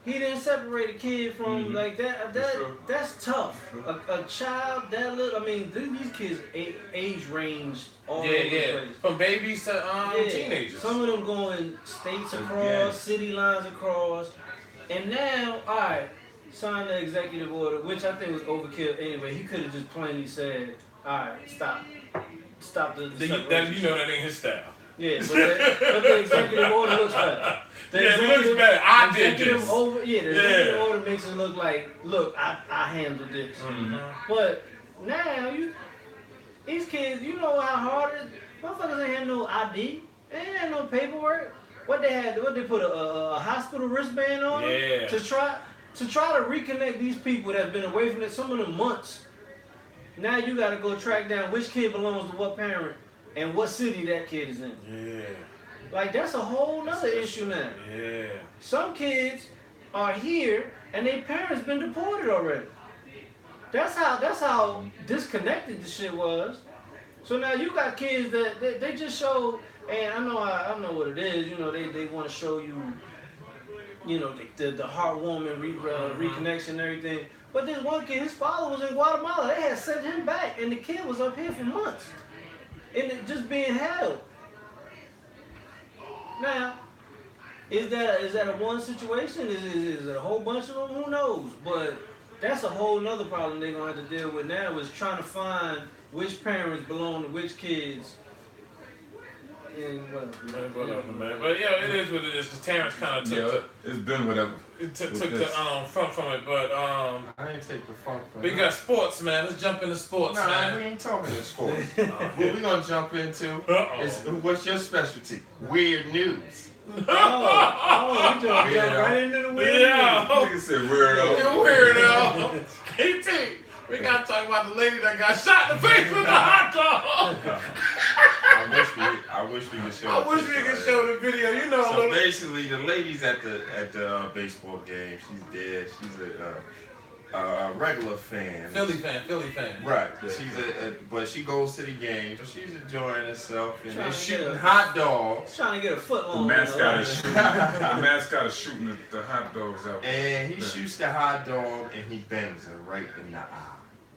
[SPEAKER 1] He didn't separate a kid from
[SPEAKER 3] Mhm.
[SPEAKER 1] like that.
[SPEAKER 3] For sure.
[SPEAKER 1] That's tough.
[SPEAKER 3] For sure.
[SPEAKER 1] A child that little. I mean, these kids age range all over the
[SPEAKER 2] Yeah.
[SPEAKER 1] place.
[SPEAKER 2] From babies to
[SPEAKER 1] Yeah.
[SPEAKER 2] teenagers.
[SPEAKER 1] Some of them going states across,
[SPEAKER 3] Yeah.
[SPEAKER 1] city lines across, and now, all right, signed the executive order, which I think was overkill anyway. He could have just plainly said, all right, stop the separation.
[SPEAKER 2] You know that ain't his style.
[SPEAKER 1] Yeah, but the executive order looks better. The
[SPEAKER 2] Yeah, it looks
[SPEAKER 1] executive-
[SPEAKER 2] better. I
[SPEAKER 1] the
[SPEAKER 2] did
[SPEAKER 1] executive
[SPEAKER 2] this.
[SPEAKER 1] the executive order makes it look like, look, I handled this.
[SPEAKER 2] Mm-hmm.
[SPEAKER 1] But now these kids, you know how hard it is. Motherfuckers ain't had no ID. They ain't had no paperwork. What they put a hospital wristband on them
[SPEAKER 2] Yeah.
[SPEAKER 1] to try to reconnect these people that's been away from it, some of them months. Now you got to go track down which kid belongs to what parent and what city that kid is in.
[SPEAKER 2] Yeah.
[SPEAKER 1] Like that's a whole nother issue now.
[SPEAKER 2] Yeah.
[SPEAKER 1] Some kids are here and their parents been deported already. That's how disconnected the shit was. So now you got kids that they just show, and I know what it is. You know they want to show you, you know, the heartwarming reconnection and everything. But this one kid, his father was in Guatemala. They had sent him back, and the kid was up here for months, and it just being held. Now, is that a one situation? Is it a whole bunch of them? Who knows? But that's a whole nother problem they're gonna have to deal with now, is trying to find which parents belong to which kids. And
[SPEAKER 2] Whatever, man. But yeah, it is what it is. Cause Terrence kind of took
[SPEAKER 3] It's been whatever.
[SPEAKER 2] took
[SPEAKER 3] With
[SPEAKER 2] the
[SPEAKER 3] this.
[SPEAKER 2] front from it. But
[SPEAKER 4] I ain't take the funk from
[SPEAKER 2] we
[SPEAKER 4] it.
[SPEAKER 2] got sports, man. Let's jump into sports,
[SPEAKER 4] Nah,
[SPEAKER 2] man.
[SPEAKER 4] we ain't talking to sports. What we gonna jump into is
[SPEAKER 2] Uh-oh.
[SPEAKER 4] what's your specialty? Weird news.
[SPEAKER 1] you jump right into the weird.
[SPEAKER 2] Yeah.
[SPEAKER 3] Nigga said weirdo.
[SPEAKER 2] You weirdo. KT, we gotta talk about the lady that got shot in the face with a hot dog.
[SPEAKER 4] I wish we could show.
[SPEAKER 2] I wish we could show the video. You know,
[SPEAKER 4] So
[SPEAKER 2] little.
[SPEAKER 4] basically, the lady's at the baseball game. She's dead. She's a regular fan.
[SPEAKER 2] Philly fan.
[SPEAKER 4] Right.
[SPEAKER 3] Yeah.
[SPEAKER 4] She's but she goes to the game, so she's enjoying herself and
[SPEAKER 1] Trying
[SPEAKER 4] they're
[SPEAKER 1] to
[SPEAKER 4] shooting
[SPEAKER 1] get a-
[SPEAKER 4] hot dogs.
[SPEAKER 1] Trying to get a foot
[SPEAKER 3] The
[SPEAKER 1] long.
[SPEAKER 3] mascot is shooting. The mascot is shooting the hot dogs out.
[SPEAKER 4] And he shoots the hot dog and he bangs her right in the eye.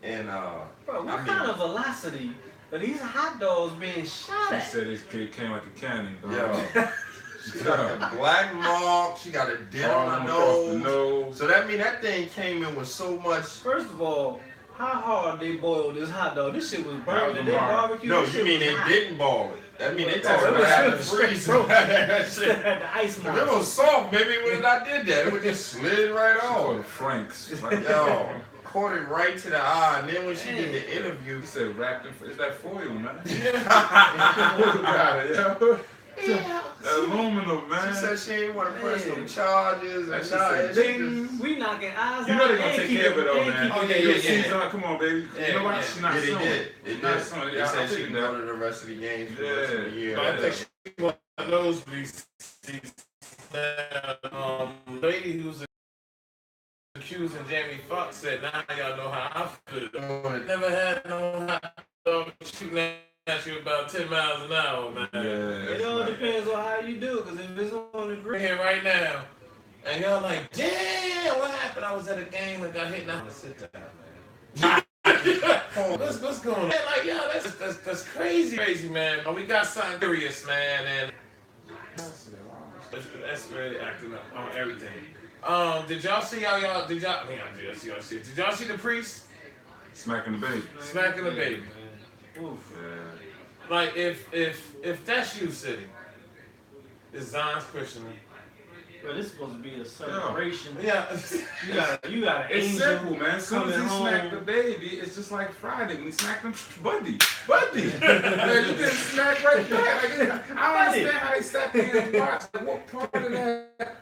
[SPEAKER 4] And
[SPEAKER 1] Bro, what
[SPEAKER 4] I mean-
[SPEAKER 1] kind of velocity are these hot dogs being shot
[SPEAKER 3] She
[SPEAKER 1] at?
[SPEAKER 3] said this kid came like a cannon. Dog.
[SPEAKER 4] yo, she got a black mark. She got a dent
[SPEAKER 3] All
[SPEAKER 4] on her
[SPEAKER 3] across the
[SPEAKER 4] nose.
[SPEAKER 3] nose.
[SPEAKER 4] So that mean that thing came in with so much.
[SPEAKER 1] First of all, how hard they boiled this hot dog? This shit was
[SPEAKER 3] That
[SPEAKER 1] burning.
[SPEAKER 3] was
[SPEAKER 1] Did they
[SPEAKER 3] hard.
[SPEAKER 1] barbecue?
[SPEAKER 4] No,
[SPEAKER 1] This
[SPEAKER 4] you
[SPEAKER 1] shit
[SPEAKER 4] mean
[SPEAKER 1] was
[SPEAKER 4] they
[SPEAKER 1] hot.
[SPEAKER 4] didn't ball it? That mean they
[SPEAKER 1] Oh,
[SPEAKER 4] took
[SPEAKER 1] it
[SPEAKER 4] it
[SPEAKER 1] was
[SPEAKER 4] out
[SPEAKER 1] straight
[SPEAKER 4] of the freezer.
[SPEAKER 1] broke.
[SPEAKER 4] That shit.
[SPEAKER 1] Had the ice
[SPEAKER 4] If
[SPEAKER 1] melt.
[SPEAKER 4] it was soft, maybe when I did that, it would just slid right
[SPEAKER 3] Oh,
[SPEAKER 4] off.
[SPEAKER 3] Franks. Like,
[SPEAKER 4] Yo, caught it right to the eye. And then when she did the interview,
[SPEAKER 3] He said wrapped in. Is that foil, man?
[SPEAKER 1] Yeah.
[SPEAKER 3] That aluminum, man.
[SPEAKER 4] she said she ain't want to press
[SPEAKER 1] Man.
[SPEAKER 4] no charges.
[SPEAKER 3] That
[SPEAKER 4] And
[SPEAKER 3] shit
[SPEAKER 4] nah,
[SPEAKER 3] said
[SPEAKER 4] and she
[SPEAKER 3] ding.
[SPEAKER 4] just-
[SPEAKER 1] We knocking eyes
[SPEAKER 3] You
[SPEAKER 1] out.
[SPEAKER 3] know they're gonna
[SPEAKER 1] and
[SPEAKER 3] take
[SPEAKER 1] keep
[SPEAKER 3] care of it though,
[SPEAKER 1] and
[SPEAKER 3] man.
[SPEAKER 1] keep
[SPEAKER 4] Oh,
[SPEAKER 1] it
[SPEAKER 4] yeah,
[SPEAKER 3] Your
[SPEAKER 4] yeah,
[SPEAKER 3] season,
[SPEAKER 4] yeah.
[SPEAKER 3] come on, baby.
[SPEAKER 4] Yeah,
[SPEAKER 3] You know what?
[SPEAKER 4] yeah.
[SPEAKER 3] She's not
[SPEAKER 4] Yeah, they
[SPEAKER 3] suing.
[SPEAKER 4] did. They
[SPEAKER 3] She's not
[SPEAKER 4] did.
[SPEAKER 3] suing.
[SPEAKER 4] They
[SPEAKER 3] Yeah, I
[SPEAKER 4] said she
[SPEAKER 3] figured
[SPEAKER 4] can
[SPEAKER 3] that.
[SPEAKER 4] go to the rest of the games for the rest of the year.
[SPEAKER 2] I think she one of those lady who was accusing Jamie Foxx said, now y'all know how I feel. Never had no hot dog shooting at you about 10 miles an hour, man.
[SPEAKER 3] Yeah,
[SPEAKER 1] It all depends on how you do, because if it's on the
[SPEAKER 2] We're
[SPEAKER 1] grill,
[SPEAKER 2] here right now. And y'all like, damn, what happened? I was at a game and got hit and I'm gonna sit down, man. What's going on? Like, yo, that's crazy, man. But we got something serious, man, and that's really acting up on everything. Did y'all see how y'all? Did y'all see the priest
[SPEAKER 3] Smacking the baby.
[SPEAKER 2] smacking the baby?
[SPEAKER 1] oof.
[SPEAKER 3] Yeah.
[SPEAKER 2] Like, if that's you, City, it's Zion's Christian.
[SPEAKER 1] Bro, this is supposed to be a celebration.
[SPEAKER 2] Yeah.
[SPEAKER 1] You got an
[SPEAKER 3] It's
[SPEAKER 1] angel
[SPEAKER 3] simple, man. As soon as he
[SPEAKER 1] coming
[SPEAKER 3] smacked the
[SPEAKER 1] home.
[SPEAKER 3] baby, it's just like Friday when he smacked him. Buddy. Man, you get smacked right back. Like, I don't understand how they sat there and watched. Like, what part of that?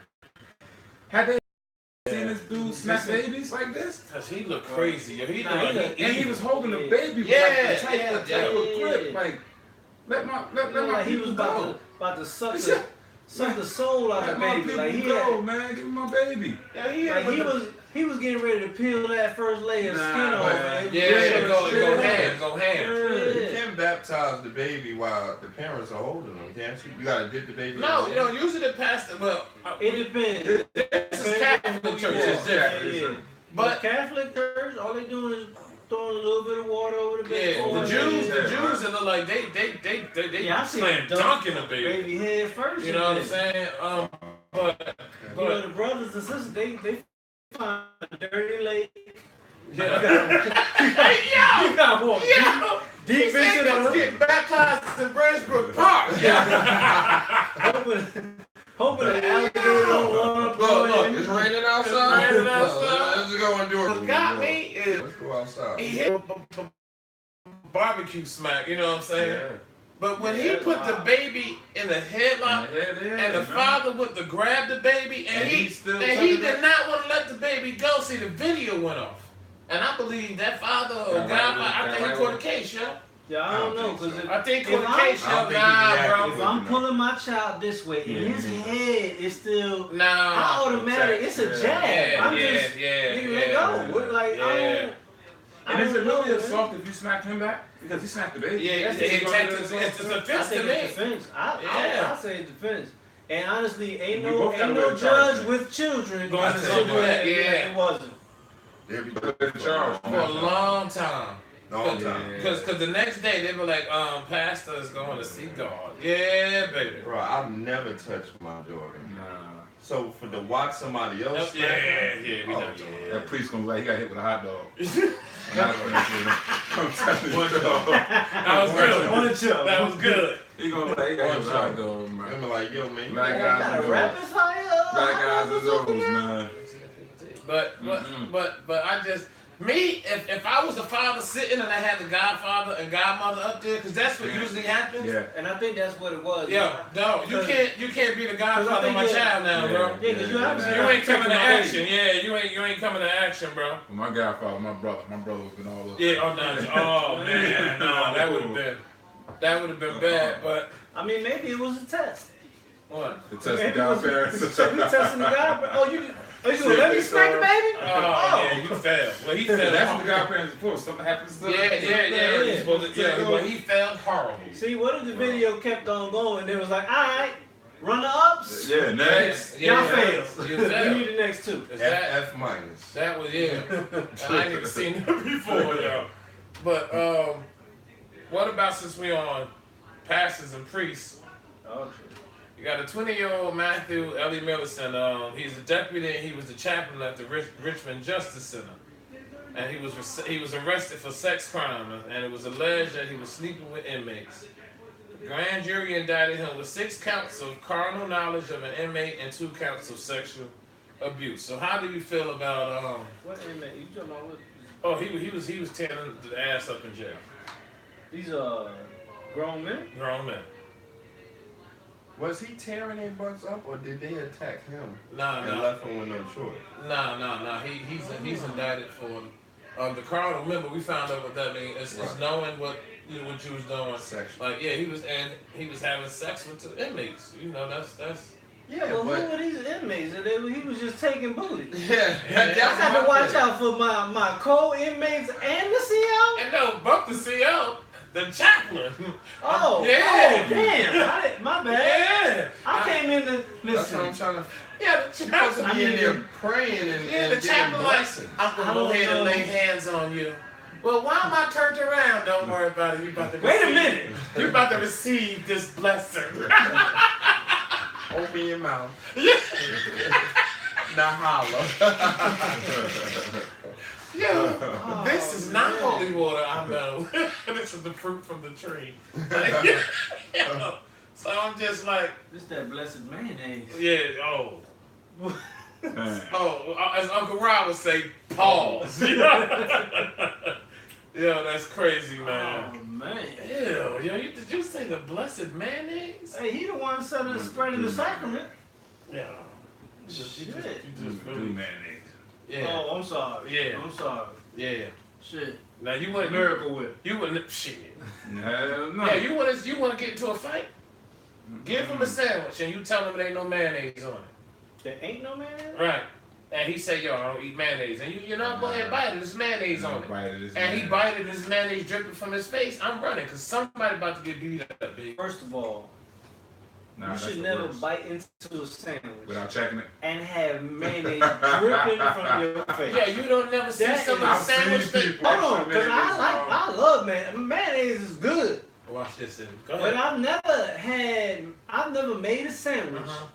[SPEAKER 3] Had they seen this dude smack babies like this?
[SPEAKER 2] Cause he looked crazy. Yo. He
[SPEAKER 1] Nah,
[SPEAKER 2] looked
[SPEAKER 1] he
[SPEAKER 2] like
[SPEAKER 1] looked-
[SPEAKER 3] And he was holding the baby with
[SPEAKER 2] Yeah,
[SPEAKER 3] like the type
[SPEAKER 2] yeah,
[SPEAKER 3] of
[SPEAKER 2] yeah.
[SPEAKER 3] grip. Like, let my
[SPEAKER 1] Like he
[SPEAKER 3] people
[SPEAKER 1] was
[SPEAKER 3] go.
[SPEAKER 1] about to suck the soul out of
[SPEAKER 3] Let
[SPEAKER 1] the
[SPEAKER 3] my
[SPEAKER 1] baby.
[SPEAKER 3] people
[SPEAKER 1] Like he
[SPEAKER 3] go,
[SPEAKER 1] had,
[SPEAKER 3] man. Give me my baby.
[SPEAKER 2] Yeah, he
[SPEAKER 1] like he was getting ready to peel that first layer of
[SPEAKER 3] Nah,
[SPEAKER 1] skin off,
[SPEAKER 3] man.
[SPEAKER 1] man.
[SPEAKER 2] Yeah,
[SPEAKER 3] Yeah,
[SPEAKER 2] go
[SPEAKER 3] straight
[SPEAKER 2] ham, go ham.
[SPEAKER 1] Yeah.
[SPEAKER 4] Kim Bat baptize the baby while the parents are holding them, can't you? You gotta dip the baby.
[SPEAKER 2] No,
[SPEAKER 4] in
[SPEAKER 2] you
[SPEAKER 4] the
[SPEAKER 2] know, usually the pastor, well,
[SPEAKER 1] It depends.
[SPEAKER 2] this is Catholic church, it's different.
[SPEAKER 1] Yeah.
[SPEAKER 2] But
[SPEAKER 1] But Catholic church, all they do is throwing a little bit of water over the baby.
[SPEAKER 2] yeah, the Jews, it look like they
[SPEAKER 1] Yeah, I see
[SPEAKER 2] slam
[SPEAKER 1] them
[SPEAKER 2] dunk in the baby.
[SPEAKER 1] baby head first.
[SPEAKER 2] You know what I'm saying? But
[SPEAKER 1] You know, the brothers and sisters, they find a dirty lake.
[SPEAKER 2] hey,
[SPEAKER 1] You gotta walk deep
[SPEAKER 2] he said
[SPEAKER 1] into
[SPEAKER 2] let's
[SPEAKER 1] the
[SPEAKER 2] get baptized in Branchbrook Park.
[SPEAKER 1] hoping the alligator don't run up on
[SPEAKER 4] Look,
[SPEAKER 1] you.
[SPEAKER 4] it's raining outside.
[SPEAKER 2] It's raining outside.
[SPEAKER 4] Let's go and do it.
[SPEAKER 2] What got me is
[SPEAKER 4] Let's go outside.
[SPEAKER 2] he hit barbecue smack. You know what I'm saying? But when he put the baby in the headlock, and the father went to grab the baby, and he did not want to let the baby go. See, the video went off, and I believe that father or godfather, I think he caught a case, yo.
[SPEAKER 1] Yeah, I don't know, because
[SPEAKER 2] I think
[SPEAKER 1] if
[SPEAKER 2] caught a case,
[SPEAKER 4] I don't
[SPEAKER 2] yo.
[SPEAKER 4] think he reacted.
[SPEAKER 1] if I'm pulling my child this way, and his head is still, I
[SPEAKER 2] Nah.
[SPEAKER 1] automatically, it's a jab. I'm just, nigga, let go. What, like,
[SPEAKER 3] And is it really assault if you smack him back? Because he smacked the baby.
[SPEAKER 2] Yeah,
[SPEAKER 3] That's
[SPEAKER 2] it's
[SPEAKER 3] assault.
[SPEAKER 2] a
[SPEAKER 1] I
[SPEAKER 2] defense to
[SPEAKER 1] think
[SPEAKER 2] me.
[SPEAKER 1] it's defense. I say it's defense. And honestly, ain't
[SPEAKER 3] We
[SPEAKER 1] no
[SPEAKER 3] both gotta wear the
[SPEAKER 1] judge
[SPEAKER 3] charge.
[SPEAKER 1] with children
[SPEAKER 2] Going
[SPEAKER 1] to
[SPEAKER 2] to
[SPEAKER 1] say
[SPEAKER 2] do
[SPEAKER 1] that.
[SPEAKER 2] that, yeah.
[SPEAKER 1] It wasn't.
[SPEAKER 4] They'll be
[SPEAKER 3] Charge.
[SPEAKER 2] For a long time.
[SPEAKER 4] long time.
[SPEAKER 2] Because the next day they were like, pastor is going to see God. Yeah, baby.
[SPEAKER 4] Bro, I've never touched my daughter.
[SPEAKER 3] Nah.
[SPEAKER 4] So for to watch somebody else,
[SPEAKER 2] Yeah,
[SPEAKER 4] smack
[SPEAKER 2] we
[SPEAKER 4] her,
[SPEAKER 2] know.
[SPEAKER 3] That priest gonna be like, he got hit with a hot dog. I'm telling you, dog.
[SPEAKER 2] That was good.
[SPEAKER 1] One joke.
[SPEAKER 2] That was good.
[SPEAKER 3] He gonna be like, he got hit with a hot dog, man.
[SPEAKER 4] I'm like, yo, man,
[SPEAKER 3] Black
[SPEAKER 1] You
[SPEAKER 3] guys
[SPEAKER 1] got
[SPEAKER 3] and
[SPEAKER 1] a
[SPEAKER 3] those.
[SPEAKER 1] rapid fire.
[SPEAKER 3] Black guys and those, man.
[SPEAKER 2] But I just, me, if I was the father sitting and I had the godfather and godmother up there, because that's what usually happens.
[SPEAKER 3] Yeah.
[SPEAKER 1] And I think that's what it was.
[SPEAKER 2] Yeah, no, you can't be the godfather of my child now, bro.
[SPEAKER 1] Yeah, because you obviously
[SPEAKER 2] You ain't coming to action. Yeah, you ain't coming to action, bro.
[SPEAKER 3] My godfather, my brother's been all over.
[SPEAKER 2] Yeah, oh man, no, that would have been bad. But
[SPEAKER 1] I mean, maybe it was a test.
[SPEAKER 2] what?
[SPEAKER 3] To test the
[SPEAKER 1] Maybe it was
[SPEAKER 3] godparents.
[SPEAKER 1] we testing the guy. Oh, you gonna let me smack the baby?
[SPEAKER 2] Oh, yeah, you failed. Well, he failed.
[SPEAKER 3] That's what the godparents before. Something happens to them.
[SPEAKER 2] Yeah. He's supposed to, but he failed horrible.
[SPEAKER 1] See, what if the video kept on going? It was like, all right, runner ups.
[SPEAKER 3] Yeah, next.
[SPEAKER 1] Y'all failed.
[SPEAKER 2] You
[SPEAKER 1] We
[SPEAKER 2] failed.
[SPEAKER 1] need the next two.
[SPEAKER 2] Is that
[SPEAKER 4] F minus.
[SPEAKER 2] that was and I ain't even seen them before, y'all. But what about since we on pastors and priests?
[SPEAKER 1] Oh,
[SPEAKER 2] You got a 20-year-old Matthew Ellie Millicent. He's a deputy and he was the chaplain at the Richmond Justice Center. And he was arrested for sex crime, and it was alleged that he was sleeping with inmates. The grand jury indicted him with 6 counts of carnal knowledge of an inmate and 2 counts of sexual abuse. So how do you feel about
[SPEAKER 1] what inmate? You talking about what?
[SPEAKER 2] Oh, he was tearing the ass up in jail.
[SPEAKER 1] These grown men.
[SPEAKER 2] Grown man.
[SPEAKER 4] Was he tearing their butts up, or did they attack him
[SPEAKER 2] Nah.
[SPEAKER 4] and left him with no choice?
[SPEAKER 2] Nah. He's indicted for the carnal. Remember, we found out what that means. It's knowing what you was doing.
[SPEAKER 4] Sexual.
[SPEAKER 2] Like he was having sex with the inmates. You know, that's.
[SPEAKER 1] Yeah, well, who were these inmates? He was just taking booty.
[SPEAKER 4] Yeah,
[SPEAKER 1] I had to watch out for my co-inmates and the CO.
[SPEAKER 2] And no, bump the CO, the chaplain.
[SPEAKER 1] Oh,
[SPEAKER 2] Yeah.
[SPEAKER 1] Oh, damn. My bad.
[SPEAKER 2] Yeah.
[SPEAKER 1] I came in to
[SPEAKER 4] That's what
[SPEAKER 1] listen.
[SPEAKER 4] I'm trying to.
[SPEAKER 2] Yeah, the
[SPEAKER 4] You're supposed to
[SPEAKER 2] chaplain.
[SPEAKER 4] be in there praying and
[SPEAKER 2] the
[SPEAKER 4] getting
[SPEAKER 2] chaplain like,
[SPEAKER 4] blessings.
[SPEAKER 2] I'm gonna
[SPEAKER 1] I
[SPEAKER 2] go
[SPEAKER 1] don't
[SPEAKER 2] ahead and
[SPEAKER 1] know.
[SPEAKER 2] lay hands on you. Well, why am I turned around? Don't worry about it. You about to
[SPEAKER 1] Wait a
[SPEAKER 2] receive-
[SPEAKER 1] minute.
[SPEAKER 2] You about to receive this blessing.
[SPEAKER 4] Open your mouth. Now holla.
[SPEAKER 2] Yo, this is not
[SPEAKER 1] man.
[SPEAKER 2] holy water, I know. This is the fruit from the tree. Yo, so I'm just like,
[SPEAKER 1] This that blessed mayonnaise.
[SPEAKER 2] yeah,
[SPEAKER 3] Man.
[SPEAKER 2] as Uncle Rob would say, pause. Yo, that's crazy, man.
[SPEAKER 1] Oh man.
[SPEAKER 2] Ew, yo, did you say the blessed mayonnaise?
[SPEAKER 1] Hey, he the one spreading the sacrament.
[SPEAKER 2] Yeah.
[SPEAKER 1] Shit.
[SPEAKER 2] You just
[SPEAKER 3] Do
[SPEAKER 2] really,
[SPEAKER 3] mayonnaise.
[SPEAKER 2] yeah,
[SPEAKER 1] Oh, I'm sorry.
[SPEAKER 2] Yeah.
[SPEAKER 1] I'm sorry.
[SPEAKER 2] yeah.
[SPEAKER 1] Shit.
[SPEAKER 2] Now you wouldn't,
[SPEAKER 1] Miracle Whip.
[SPEAKER 2] you wouldn't, shit.
[SPEAKER 3] Hell no.
[SPEAKER 2] Yeah, you want to get into a fight? Give him a sandwich and you tell him there ain't no mayonnaise on it.
[SPEAKER 1] There ain't no mayonnaise?
[SPEAKER 2] Right. and he said, "Yo, I don't eat mayonnaise," and you know, go ahead, bite it. There's mayonnaise on it.
[SPEAKER 3] He
[SPEAKER 2] And bited his mayonnaise dripping from his face. I'm running because somebody about to get beat up, big.
[SPEAKER 1] First of all,
[SPEAKER 3] Nah,
[SPEAKER 1] you should never bite into a sandwich
[SPEAKER 3] without checking it
[SPEAKER 1] and have mayonnaise dripping from your face.
[SPEAKER 2] Yeah, you don't never see
[SPEAKER 1] That
[SPEAKER 2] some
[SPEAKER 1] is-
[SPEAKER 2] of the
[SPEAKER 3] I've seen
[SPEAKER 2] sandwich thing.
[SPEAKER 3] people.
[SPEAKER 1] Hold on, because I love mayonnaise is good.
[SPEAKER 2] Watch this. Go
[SPEAKER 1] But
[SPEAKER 2] ahead.
[SPEAKER 1] I've never made a sandwich
[SPEAKER 2] Uh-huh.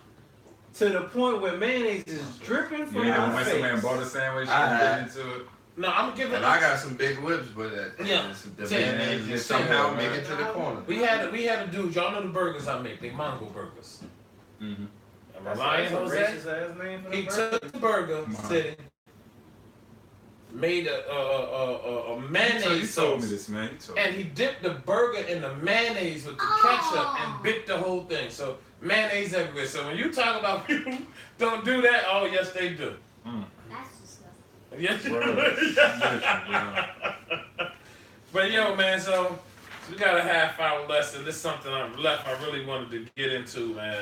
[SPEAKER 1] to the point where mayonnaise is dripping
[SPEAKER 3] You
[SPEAKER 1] from
[SPEAKER 3] ain't never
[SPEAKER 1] my
[SPEAKER 3] went somewhere and
[SPEAKER 1] face.
[SPEAKER 3] bought a sandwich
[SPEAKER 4] I
[SPEAKER 3] and
[SPEAKER 4] have.
[SPEAKER 3] bit into it.
[SPEAKER 2] No, I'm gonna give it.
[SPEAKER 4] And I got some big lips, but
[SPEAKER 2] Yeah.
[SPEAKER 4] the
[SPEAKER 2] Say it,
[SPEAKER 4] mayonnaise
[SPEAKER 3] man.
[SPEAKER 4] just
[SPEAKER 3] Say it,
[SPEAKER 4] somehow
[SPEAKER 3] man.
[SPEAKER 4] make it to the corner.
[SPEAKER 2] We had a dude. Y'all know the burgers I make? They Mongo burgers.
[SPEAKER 3] Mm-hmm.
[SPEAKER 2] Am I lying,
[SPEAKER 1] That's a
[SPEAKER 2] Jose?
[SPEAKER 1] racist ass name for the
[SPEAKER 2] He
[SPEAKER 1] burger.
[SPEAKER 2] took the burger,
[SPEAKER 3] Come on.
[SPEAKER 2] sitting, made a
[SPEAKER 3] So you
[SPEAKER 2] mayonnaise
[SPEAKER 3] told me
[SPEAKER 2] sauce,
[SPEAKER 3] this, man. You told
[SPEAKER 2] and
[SPEAKER 3] me.
[SPEAKER 2] he dipped the burger in the mayonnaise with the ketchup and bit the whole thing. So mayonnaise everywhere. So when you talk about people don't do that, oh yes they do.
[SPEAKER 5] That's disgusting.
[SPEAKER 2] Yes.
[SPEAKER 3] Word. Listen, bro.
[SPEAKER 2] But yo, man, so we got a half-hour lesson. This is something I really wanted to get into, man.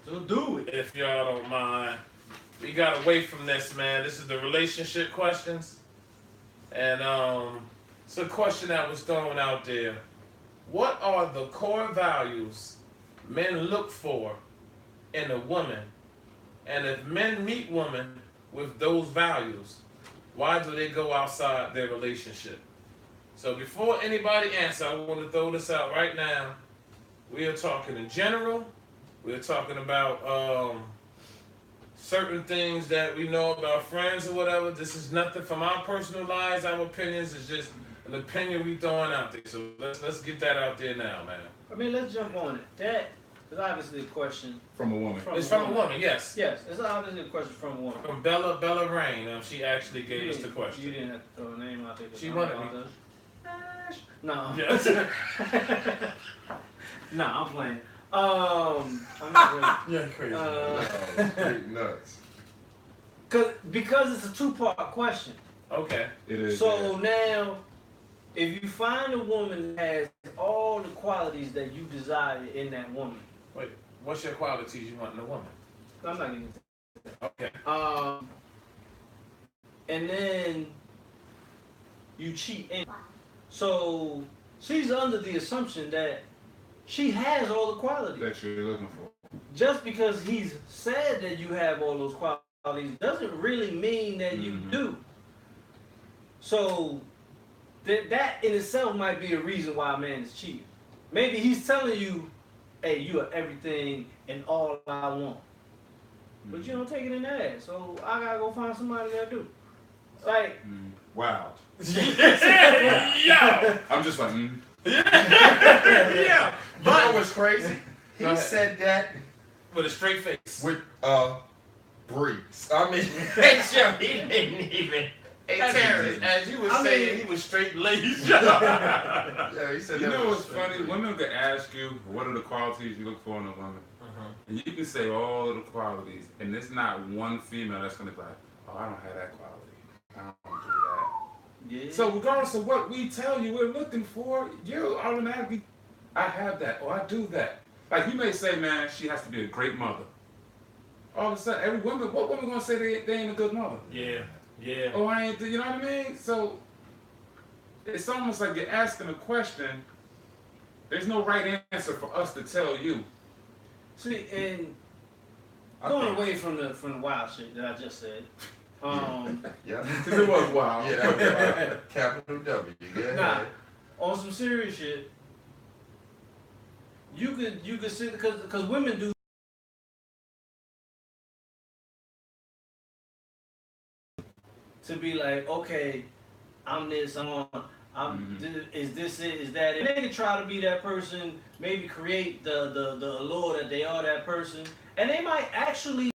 [SPEAKER 1] So do it.
[SPEAKER 2] If y'all don't mind, we got away from this, man. This is the relationship questions, and it's a question that was thrown out there. What are the core values men look for in a woman, and if men meet women with those values, why do they go outside their relationship? So before anybody answer, I want to throw this out right now. We are talking in general. We're talking about certain things that we know about friends or whatever. This is nothing from our personal lives, our opinions. It's just an opinion we throwing out there. So let's get that out there now, man.
[SPEAKER 1] I mean, let's jump on it. That is obviously a question.
[SPEAKER 3] From a woman.
[SPEAKER 2] It's from a woman, yes.
[SPEAKER 1] Yes, it's obviously a question from a woman.
[SPEAKER 2] From Bella Rain. She actually gave us the
[SPEAKER 1] You
[SPEAKER 2] question.
[SPEAKER 1] didn't have to throw a name out there.
[SPEAKER 2] She wanted me.
[SPEAKER 1] No.
[SPEAKER 2] Yes.
[SPEAKER 1] No, I'm playing. I'm not really.
[SPEAKER 2] Yeah, crazy.
[SPEAKER 4] Straight nuts.
[SPEAKER 1] Because it's a two-part question.
[SPEAKER 2] Okay.
[SPEAKER 3] It is.
[SPEAKER 1] So now, if you find a woman that has all the qualities that you desire in that woman,
[SPEAKER 2] Wait, what's your qualities you want in a woman?
[SPEAKER 1] I'm not getting
[SPEAKER 2] Okay.
[SPEAKER 1] and then you cheat. So she's under the assumption that she has all the qualities.
[SPEAKER 3] that you're looking for.
[SPEAKER 1] Just because he's said that you have all those qualities doesn't really mean that you
[SPEAKER 3] Mhm.
[SPEAKER 1] do. So that in itself might be a reason why a man is cheating. Maybe he's telling you, hey, you are everything and all I want. But you don't take it in the ass. So I gotta go find somebody that do. Like,
[SPEAKER 3] Wow.
[SPEAKER 2] Yeah.
[SPEAKER 3] I'm just like,
[SPEAKER 2] Yeah.
[SPEAKER 4] You know what's crazy? He
[SPEAKER 2] Go ahead.
[SPEAKER 4] said that
[SPEAKER 2] With a straight face.
[SPEAKER 4] with breeze. I mean, he didn't even.
[SPEAKER 2] Hey, Terrence, as you were
[SPEAKER 1] I
[SPEAKER 2] saying,
[SPEAKER 1] mean-
[SPEAKER 2] he was straight laced.
[SPEAKER 4] Yeah, he said
[SPEAKER 3] you
[SPEAKER 4] that.
[SPEAKER 3] know
[SPEAKER 4] was
[SPEAKER 3] what's funny? Women could ask you, what are the qualities you look for in a woman? And you can say all of the qualities, and there's not one female that's going to be like, oh, I don't have that quality. I don't do that.
[SPEAKER 1] yeah.
[SPEAKER 3] So regardless of what we tell you we're looking for, you automatically, I have that, or I do that. Like you may say, man, she has to be a great mother. All of a sudden, every woman, what woman gonna say they ain't a good mother?
[SPEAKER 2] Yeah. Yeah.
[SPEAKER 3] Oh, I ain't, you know what I mean? So it's almost like you're asking a question. There's no right answer for us to tell you.
[SPEAKER 1] See, and
[SPEAKER 4] I
[SPEAKER 1] going
[SPEAKER 4] think-
[SPEAKER 1] away from the wild shit that I just said.
[SPEAKER 4] Yeah.
[SPEAKER 3] Because it was wild.
[SPEAKER 4] Yeah, that was wild. Capital W. Yeah.
[SPEAKER 1] Nah, on some serious shit, you could see because women do to be like, okay, I'm this, is this it, is that it? They can try to be that person, maybe create the allure that they are that person, and they might actually.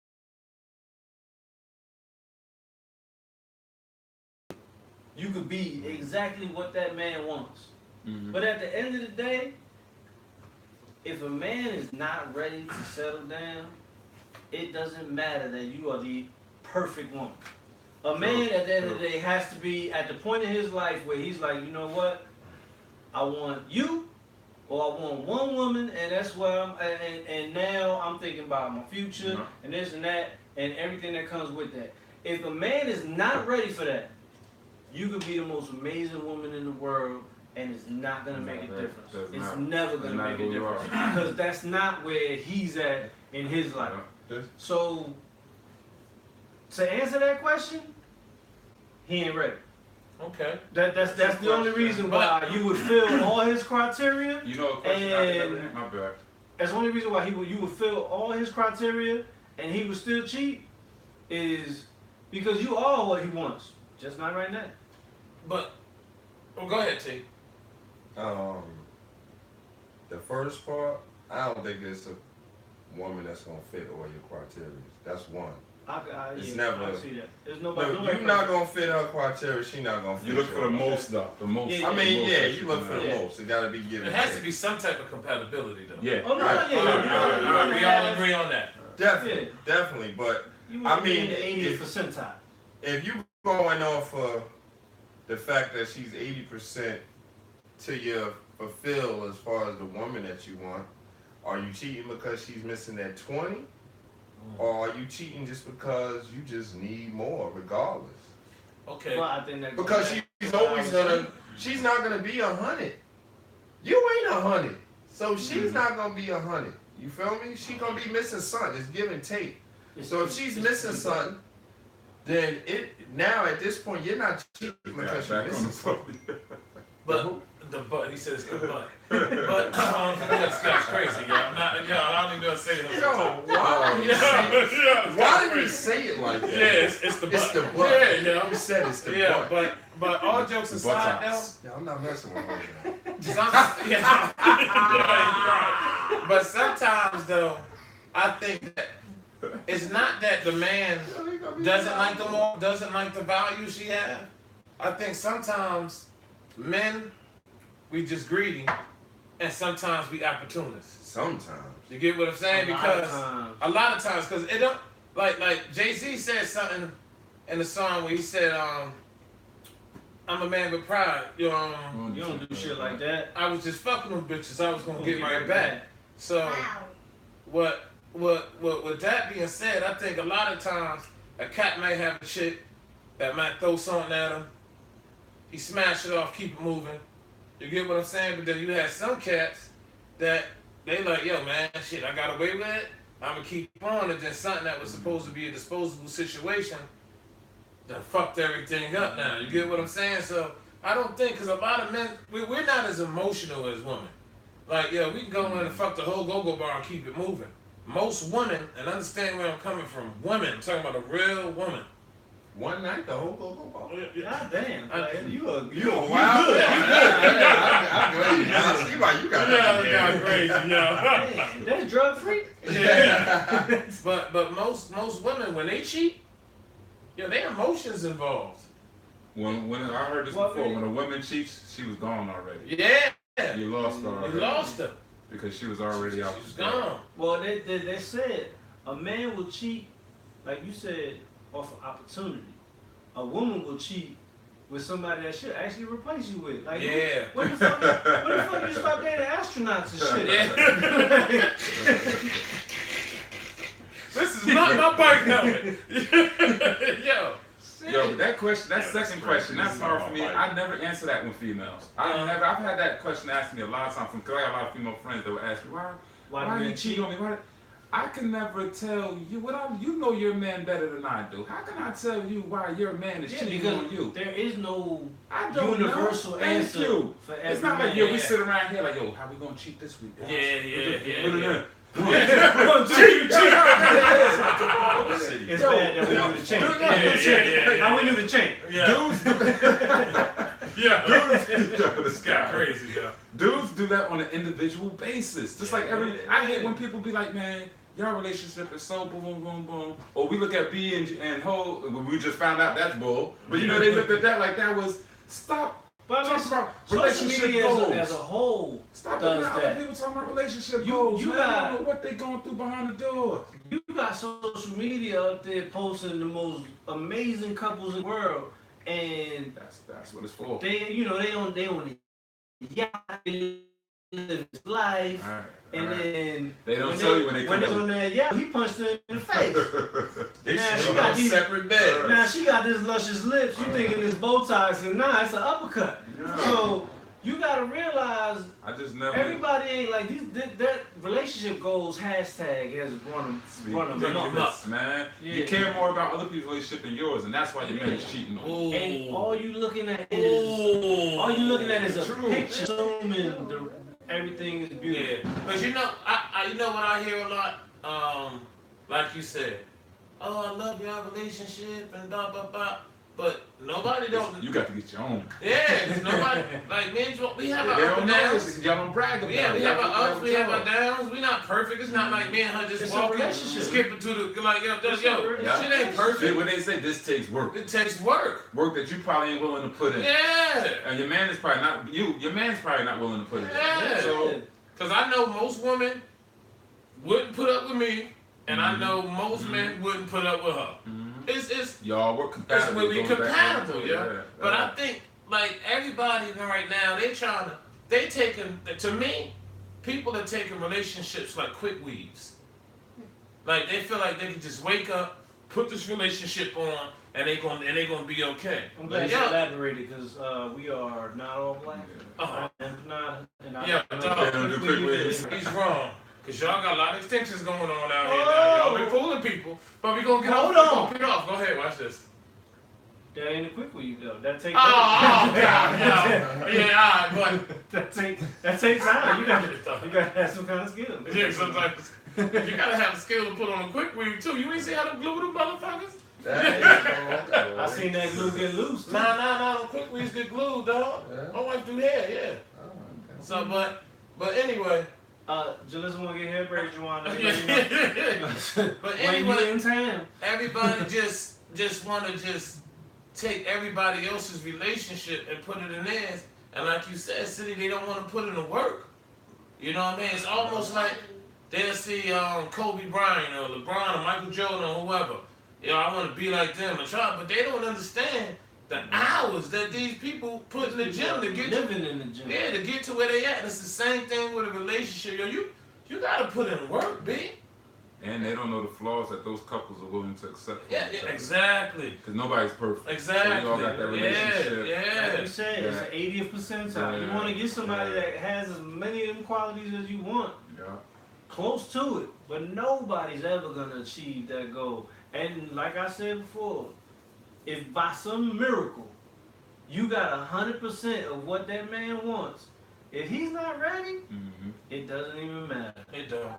[SPEAKER 1] You could be exactly what that man wants. But at the end of the day, if a man is not ready to settle down, it doesn't matter that you are the perfect woman. A man at the end of the day has to be at the point in his life where he's like, you know what? I want you, or I want one woman, and that's where I'm. And now I'm thinking about my future and this and that and everything that comes with that. if a man is not ready for that, you could be the most amazing woman in the world, and it's not gonna make a difference. It's never gonna make a difference because that's not where he's at in his life. So, to answer that question, he ain't ready.
[SPEAKER 2] Okay.
[SPEAKER 1] That's the only reason why you would fill all his criteria.
[SPEAKER 3] You know, a question I never, my bad.
[SPEAKER 1] That's the only reason why you would fill all his criteria and he would still cheat is because you are what he wants, just not right now.
[SPEAKER 2] But, well, go ahead, T.
[SPEAKER 4] The first part, I don't think it's a woman that's gonna fit all your criteria. That's one. It's never.
[SPEAKER 1] I see that. There's
[SPEAKER 4] No,
[SPEAKER 1] nobody.
[SPEAKER 4] you're not gonna fit her criteria. She not gonna fit.
[SPEAKER 3] You look for the most though. The most.
[SPEAKER 1] Yeah,
[SPEAKER 4] I mean,
[SPEAKER 3] the most
[SPEAKER 4] yeah,
[SPEAKER 3] that
[SPEAKER 4] you
[SPEAKER 3] you
[SPEAKER 4] look
[SPEAKER 3] can
[SPEAKER 4] for the
[SPEAKER 3] have.
[SPEAKER 4] most. It gotta be given.
[SPEAKER 2] It has to be some type of compatibility, though.
[SPEAKER 3] Yeah.
[SPEAKER 1] Oh no,
[SPEAKER 4] Right.
[SPEAKER 1] yeah.
[SPEAKER 2] We all agree on that.
[SPEAKER 4] Definitely, definitely. But
[SPEAKER 1] You
[SPEAKER 4] I
[SPEAKER 1] would be
[SPEAKER 4] mean,
[SPEAKER 1] in the 80th
[SPEAKER 4] if-
[SPEAKER 1] percentile.
[SPEAKER 4] if you going off of the fact that she's 80% to your fulfill as far as the woman that you want, are you cheating because she's missing that 20? Or are you cheating just because you just need more regardless?
[SPEAKER 2] Okay.
[SPEAKER 1] Well, I think that
[SPEAKER 4] Because she's always she's not gonna be 100. You ain't 100. So she's not gonna be 100. You feel me? She gonna be missing something. It's give and take. So if she's missing something, then now at this point you're not cheating because she's missing something.
[SPEAKER 2] But he said it's the butt. But that's crazy, yo. I'm not, yo, I don't even know how to say it.
[SPEAKER 4] Yo, why did he say it like that?
[SPEAKER 2] Yeah, it's the butt.
[SPEAKER 4] It's the butt.
[SPEAKER 2] Yeah, yo.
[SPEAKER 4] You said it's the
[SPEAKER 2] Yeah,
[SPEAKER 4] butt.
[SPEAKER 2] but all jokes aside, though.
[SPEAKER 4] Yeah, I'm not messing with her.
[SPEAKER 2] Yeah, right. But sometimes, though, I think that it's not that the man doesn't like the value she has. I think sometimes men, we just greedy, and sometimes we opportunists.
[SPEAKER 4] Sometimes.
[SPEAKER 2] You get what I'm saying? Because
[SPEAKER 1] times.
[SPEAKER 2] a lot of times, because it don't like Jay-Z said something in the song where he said, "I'm a man with pride."
[SPEAKER 1] You don't do shit like that.
[SPEAKER 2] I was just fucking with bitches. I was gonna get right back. So, with that being said, I think a lot of times a cat may have a chick that might throw something at him. He smash it off, keep it moving. You get what I'm saying? But then you have some cats that they like, yo, man, shit, I got away with it. I'm gonna keep on. And then something that was supposed to be a disposable situation that fucked everything up now. You get what I'm saying? So I don't think, because a lot of men, we're not as emotional as women. Like, yo, we can go in and fuck the whole go-go bar and keep it moving. Most women, and understand where I'm coming from, women, I'm talking about a real woman.
[SPEAKER 4] One night, the whole go ball.
[SPEAKER 1] God damn. You a
[SPEAKER 4] wild. I'm glad you got
[SPEAKER 2] You got crazy, yo.
[SPEAKER 1] Man, that's drug free.
[SPEAKER 2] Yeah. but most women, when they cheat, yo, their emotions involved.
[SPEAKER 3] When I heard this before, when a woman cheats, she was gone already.
[SPEAKER 2] Yeah.
[SPEAKER 3] You lost her already.
[SPEAKER 2] You lost her.
[SPEAKER 3] Because she was already out.
[SPEAKER 2] She was gone.
[SPEAKER 1] Well, they said a man will cheat, like you said, off of opportunity. A woman will cheat with somebody that should actually replace you with. Like,
[SPEAKER 2] Yeah.
[SPEAKER 1] What the fuck you stop dating astronauts and shit?
[SPEAKER 2] Yeah. This is not my bike helmet. Yo.
[SPEAKER 3] Yo, but that second question, that's hard for me. I never answer that with females. I've had that question asked me a lot of times because I got a lot of female friends that would ask me, why do you cheat on me? I can never tell you you know your man better than I do. How can I tell you why your man is cheating on you?
[SPEAKER 1] There is no
[SPEAKER 3] universal
[SPEAKER 1] answer for every
[SPEAKER 3] It's not like
[SPEAKER 1] man.
[SPEAKER 3] we sit around here like, yo, how we gonna cheat this week?
[SPEAKER 2] Yeah.
[SPEAKER 1] It's bad that we knew the chain. How we knew the chain?
[SPEAKER 3] This guy crazy, yo. Dudes do that on an individual basis. Just like I hate when people be like, man, your relationship is so boom, boom, boom, boom. Or we look at B and Ho, we just found out that's bull. But you know, they looked at that like that was, stop.
[SPEAKER 1] But I mean, social media as a whole
[SPEAKER 3] Stop
[SPEAKER 1] does
[SPEAKER 3] looking at
[SPEAKER 1] that.
[SPEAKER 3] other people talking about relationship goals.
[SPEAKER 1] You
[SPEAKER 3] man. I don't know what they going through behind the door.
[SPEAKER 1] You got social media up there posting the most amazing couples in the world, and
[SPEAKER 3] That's what it's for.
[SPEAKER 1] they on the yacht live his life,
[SPEAKER 3] All right,
[SPEAKER 1] and
[SPEAKER 3] all right.
[SPEAKER 1] then
[SPEAKER 3] They don't tell you when they come
[SPEAKER 1] they're
[SPEAKER 3] in.
[SPEAKER 1] on there, yeah, he punched her in the face.
[SPEAKER 4] They
[SPEAKER 1] Now, she
[SPEAKER 4] sit
[SPEAKER 1] got
[SPEAKER 4] on
[SPEAKER 1] these-
[SPEAKER 4] separate beds.
[SPEAKER 1] Now she got this luscious lips. You thinking it's Botox, and nah, it's an uppercut.
[SPEAKER 3] Yeah.
[SPEAKER 1] So you gotta realize
[SPEAKER 3] I just never.
[SPEAKER 1] everybody ain't like these. That relationship goals hashtag has run them up.
[SPEAKER 3] Ridiculous, man.
[SPEAKER 1] Yeah.
[SPEAKER 3] You care more about other people's relationship than yours, and that's why your man is cheating on you.
[SPEAKER 1] And all you looking at is a
[SPEAKER 3] True.
[SPEAKER 1] picture, assuming everything is beautiful.
[SPEAKER 2] Yeah, but you know, you know what I hear a lot. Like you said, oh, I love your relationship and blah blah blah. But nobody don't.
[SPEAKER 3] You got to get your own.
[SPEAKER 2] Yeah, 'cause nobody like me and we have
[SPEAKER 3] They
[SPEAKER 2] our ups
[SPEAKER 3] don't
[SPEAKER 2] and
[SPEAKER 3] know
[SPEAKER 2] downs.
[SPEAKER 3] this. Y'all don't brag about
[SPEAKER 2] Yeah,
[SPEAKER 3] it.
[SPEAKER 2] we
[SPEAKER 3] Y'all
[SPEAKER 2] have
[SPEAKER 3] keep
[SPEAKER 2] our ups, we have our
[SPEAKER 3] y'all.
[SPEAKER 2] downs. We not perfect. It's not like me and her just
[SPEAKER 1] It's a
[SPEAKER 2] walking,
[SPEAKER 1] relationship.
[SPEAKER 2] skipping to the like yo,
[SPEAKER 1] It's a
[SPEAKER 2] yo.
[SPEAKER 1] relationship.
[SPEAKER 2] Shit ain't
[SPEAKER 3] See,
[SPEAKER 2] perfect.
[SPEAKER 3] when they say this takes work,
[SPEAKER 2] It takes work.
[SPEAKER 3] work that you probably ain't willing to put in.
[SPEAKER 2] Yeah.
[SPEAKER 3] And your man is probably not your man's probably not willing to put it in.
[SPEAKER 2] Yeah.
[SPEAKER 3] So
[SPEAKER 2] Cause I know most women wouldn't put up with me, and I
[SPEAKER 3] Mhm.
[SPEAKER 2] know most men wouldn't put up with her.
[SPEAKER 3] mhm.
[SPEAKER 2] It's
[SPEAKER 3] Y'all work
[SPEAKER 2] That's
[SPEAKER 3] compatible.
[SPEAKER 2] where we
[SPEAKER 3] Goes back
[SPEAKER 2] compatible,
[SPEAKER 3] to-
[SPEAKER 2] yeah. But I think like everybody right now, they taking to me, people are taking relationships like quick weaves. Like they feel like they can just wake up, put this relationship on, and they gonna be okay.
[SPEAKER 1] I'm glad you
[SPEAKER 2] Yeah.
[SPEAKER 1] elaborated because we are not all black.
[SPEAKER 2] Uh-huh.
[SPEAKER 1] I'm not, and I
[SPEAKER 2] Yeah,
[SPEAKER 1] don't
[SPEAKER 2] dog.
[SPEAKER 1] know
[SPEAKER 3] Don't do
[SPEAKER 1] what
[SPEAKER 3] quick
[SPEAKER 1] you
[SPEAKER 3] ways.
[SPEAKER 1] did.
[SPEAKER 2] He's wrong. Cause y'all got a lot of extensions going on out here now. Y'all been fooling people. But we gonna get
[SPEAKER 1] Hold
[SPEAKER 2] off.
[SPEAKER 1] on.
[SPEAKER 2] We gonna get off. Go ahead, watch this.
[SPEAKER 1] That ain't a quick one, you go. That takes.
[SPEAKER 2] Oh, God, yeah, alright,
[SPEAKER 1] that takes time. You gotta have some kind of skill.
[SPEAKER 2] but yeah, sometimes you gotta have the skill to put on a quick weave too. You ain't see how to glue them motherfuckers?
[SPEAKER 1] I seen that glue get loose. Too.
[SPEAKER 2] Nah, them quick weaves get glued, dog.
[SPEAKER 4] Yeah.
[SPEAKER 2] My wife do hair, yeah. So, but anyway.
[SPEAKER 1] Jalissa wanna get hair braided, you wanna.
[SPEAKER 2] But
[SPEAKER 1] When you
[SPEAKER 2] anyway,
[SPEAKER 1] in town.
[SPEAKER 2] everybody just wanna just take everybody else's relationship and put it in theirs. And like you said, City, they don't want to put in the work. You know what I mean? It's almost like they'll see Kobe Bryant or LeBron or Michael Jordan or whoever. You know, I want to be like them and try, but they don't understand the hours that these people put in the gym to get to,
[SPEAKER 1] living in the gym.
[SPEAKER 2] yeah, to get to where they at. And it's the same thing with a relationship. Yo, you gotta put in work, B.
[SPEAKER 3] And they don't know the flaws that those couples are willing to accept.
[SPEAKER 2] Yeah, exactly.
[SPEAKER 3] Because nobody's perfect.
[SPEAKER 2] Exactly.
[SPEAKER 3] So we all got that relationship.
[SPEAKER 1] Like you
[SPEAKER 2] Yeah.
[SPEAKER 1] said, it's an 80th percentile. You
[SPEAKER 3] Yeah.
[SPEAKER 1] want to get somebody that has as many of them qualities as you want,
[SPEAKER 3] Yeah.
[SPEAKER 1] close to it. But nobody's ever gonna achieve that goal. And like I said before, if by some miracle you got 100% of what that man wants, if he's not ready,
[SPEAKER 3] Mm-hmm.
[SPEAKER 1] it doesn't even matter.
[SPEAKER 2] It don't.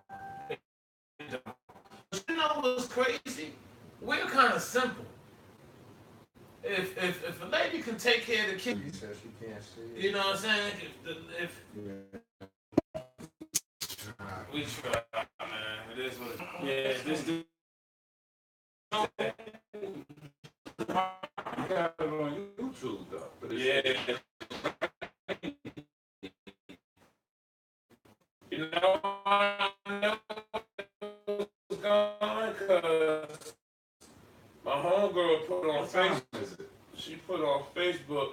[SPEAKER 2] It don't. But you know what's crazy? We're kind of simple. If a lady can take care of the kid,
[SPEAKER 4] He says she can't see.
[SPEAKER 2] you know what I'm saying? If we try, man, it is what it is. Yeah, this.
[SPEAKER 3] You got it on YouTube though. But it's,
[SPEAKER 2] Yeah. You know, I know what's going on because my homegirl put on Facebook. She put on Facebook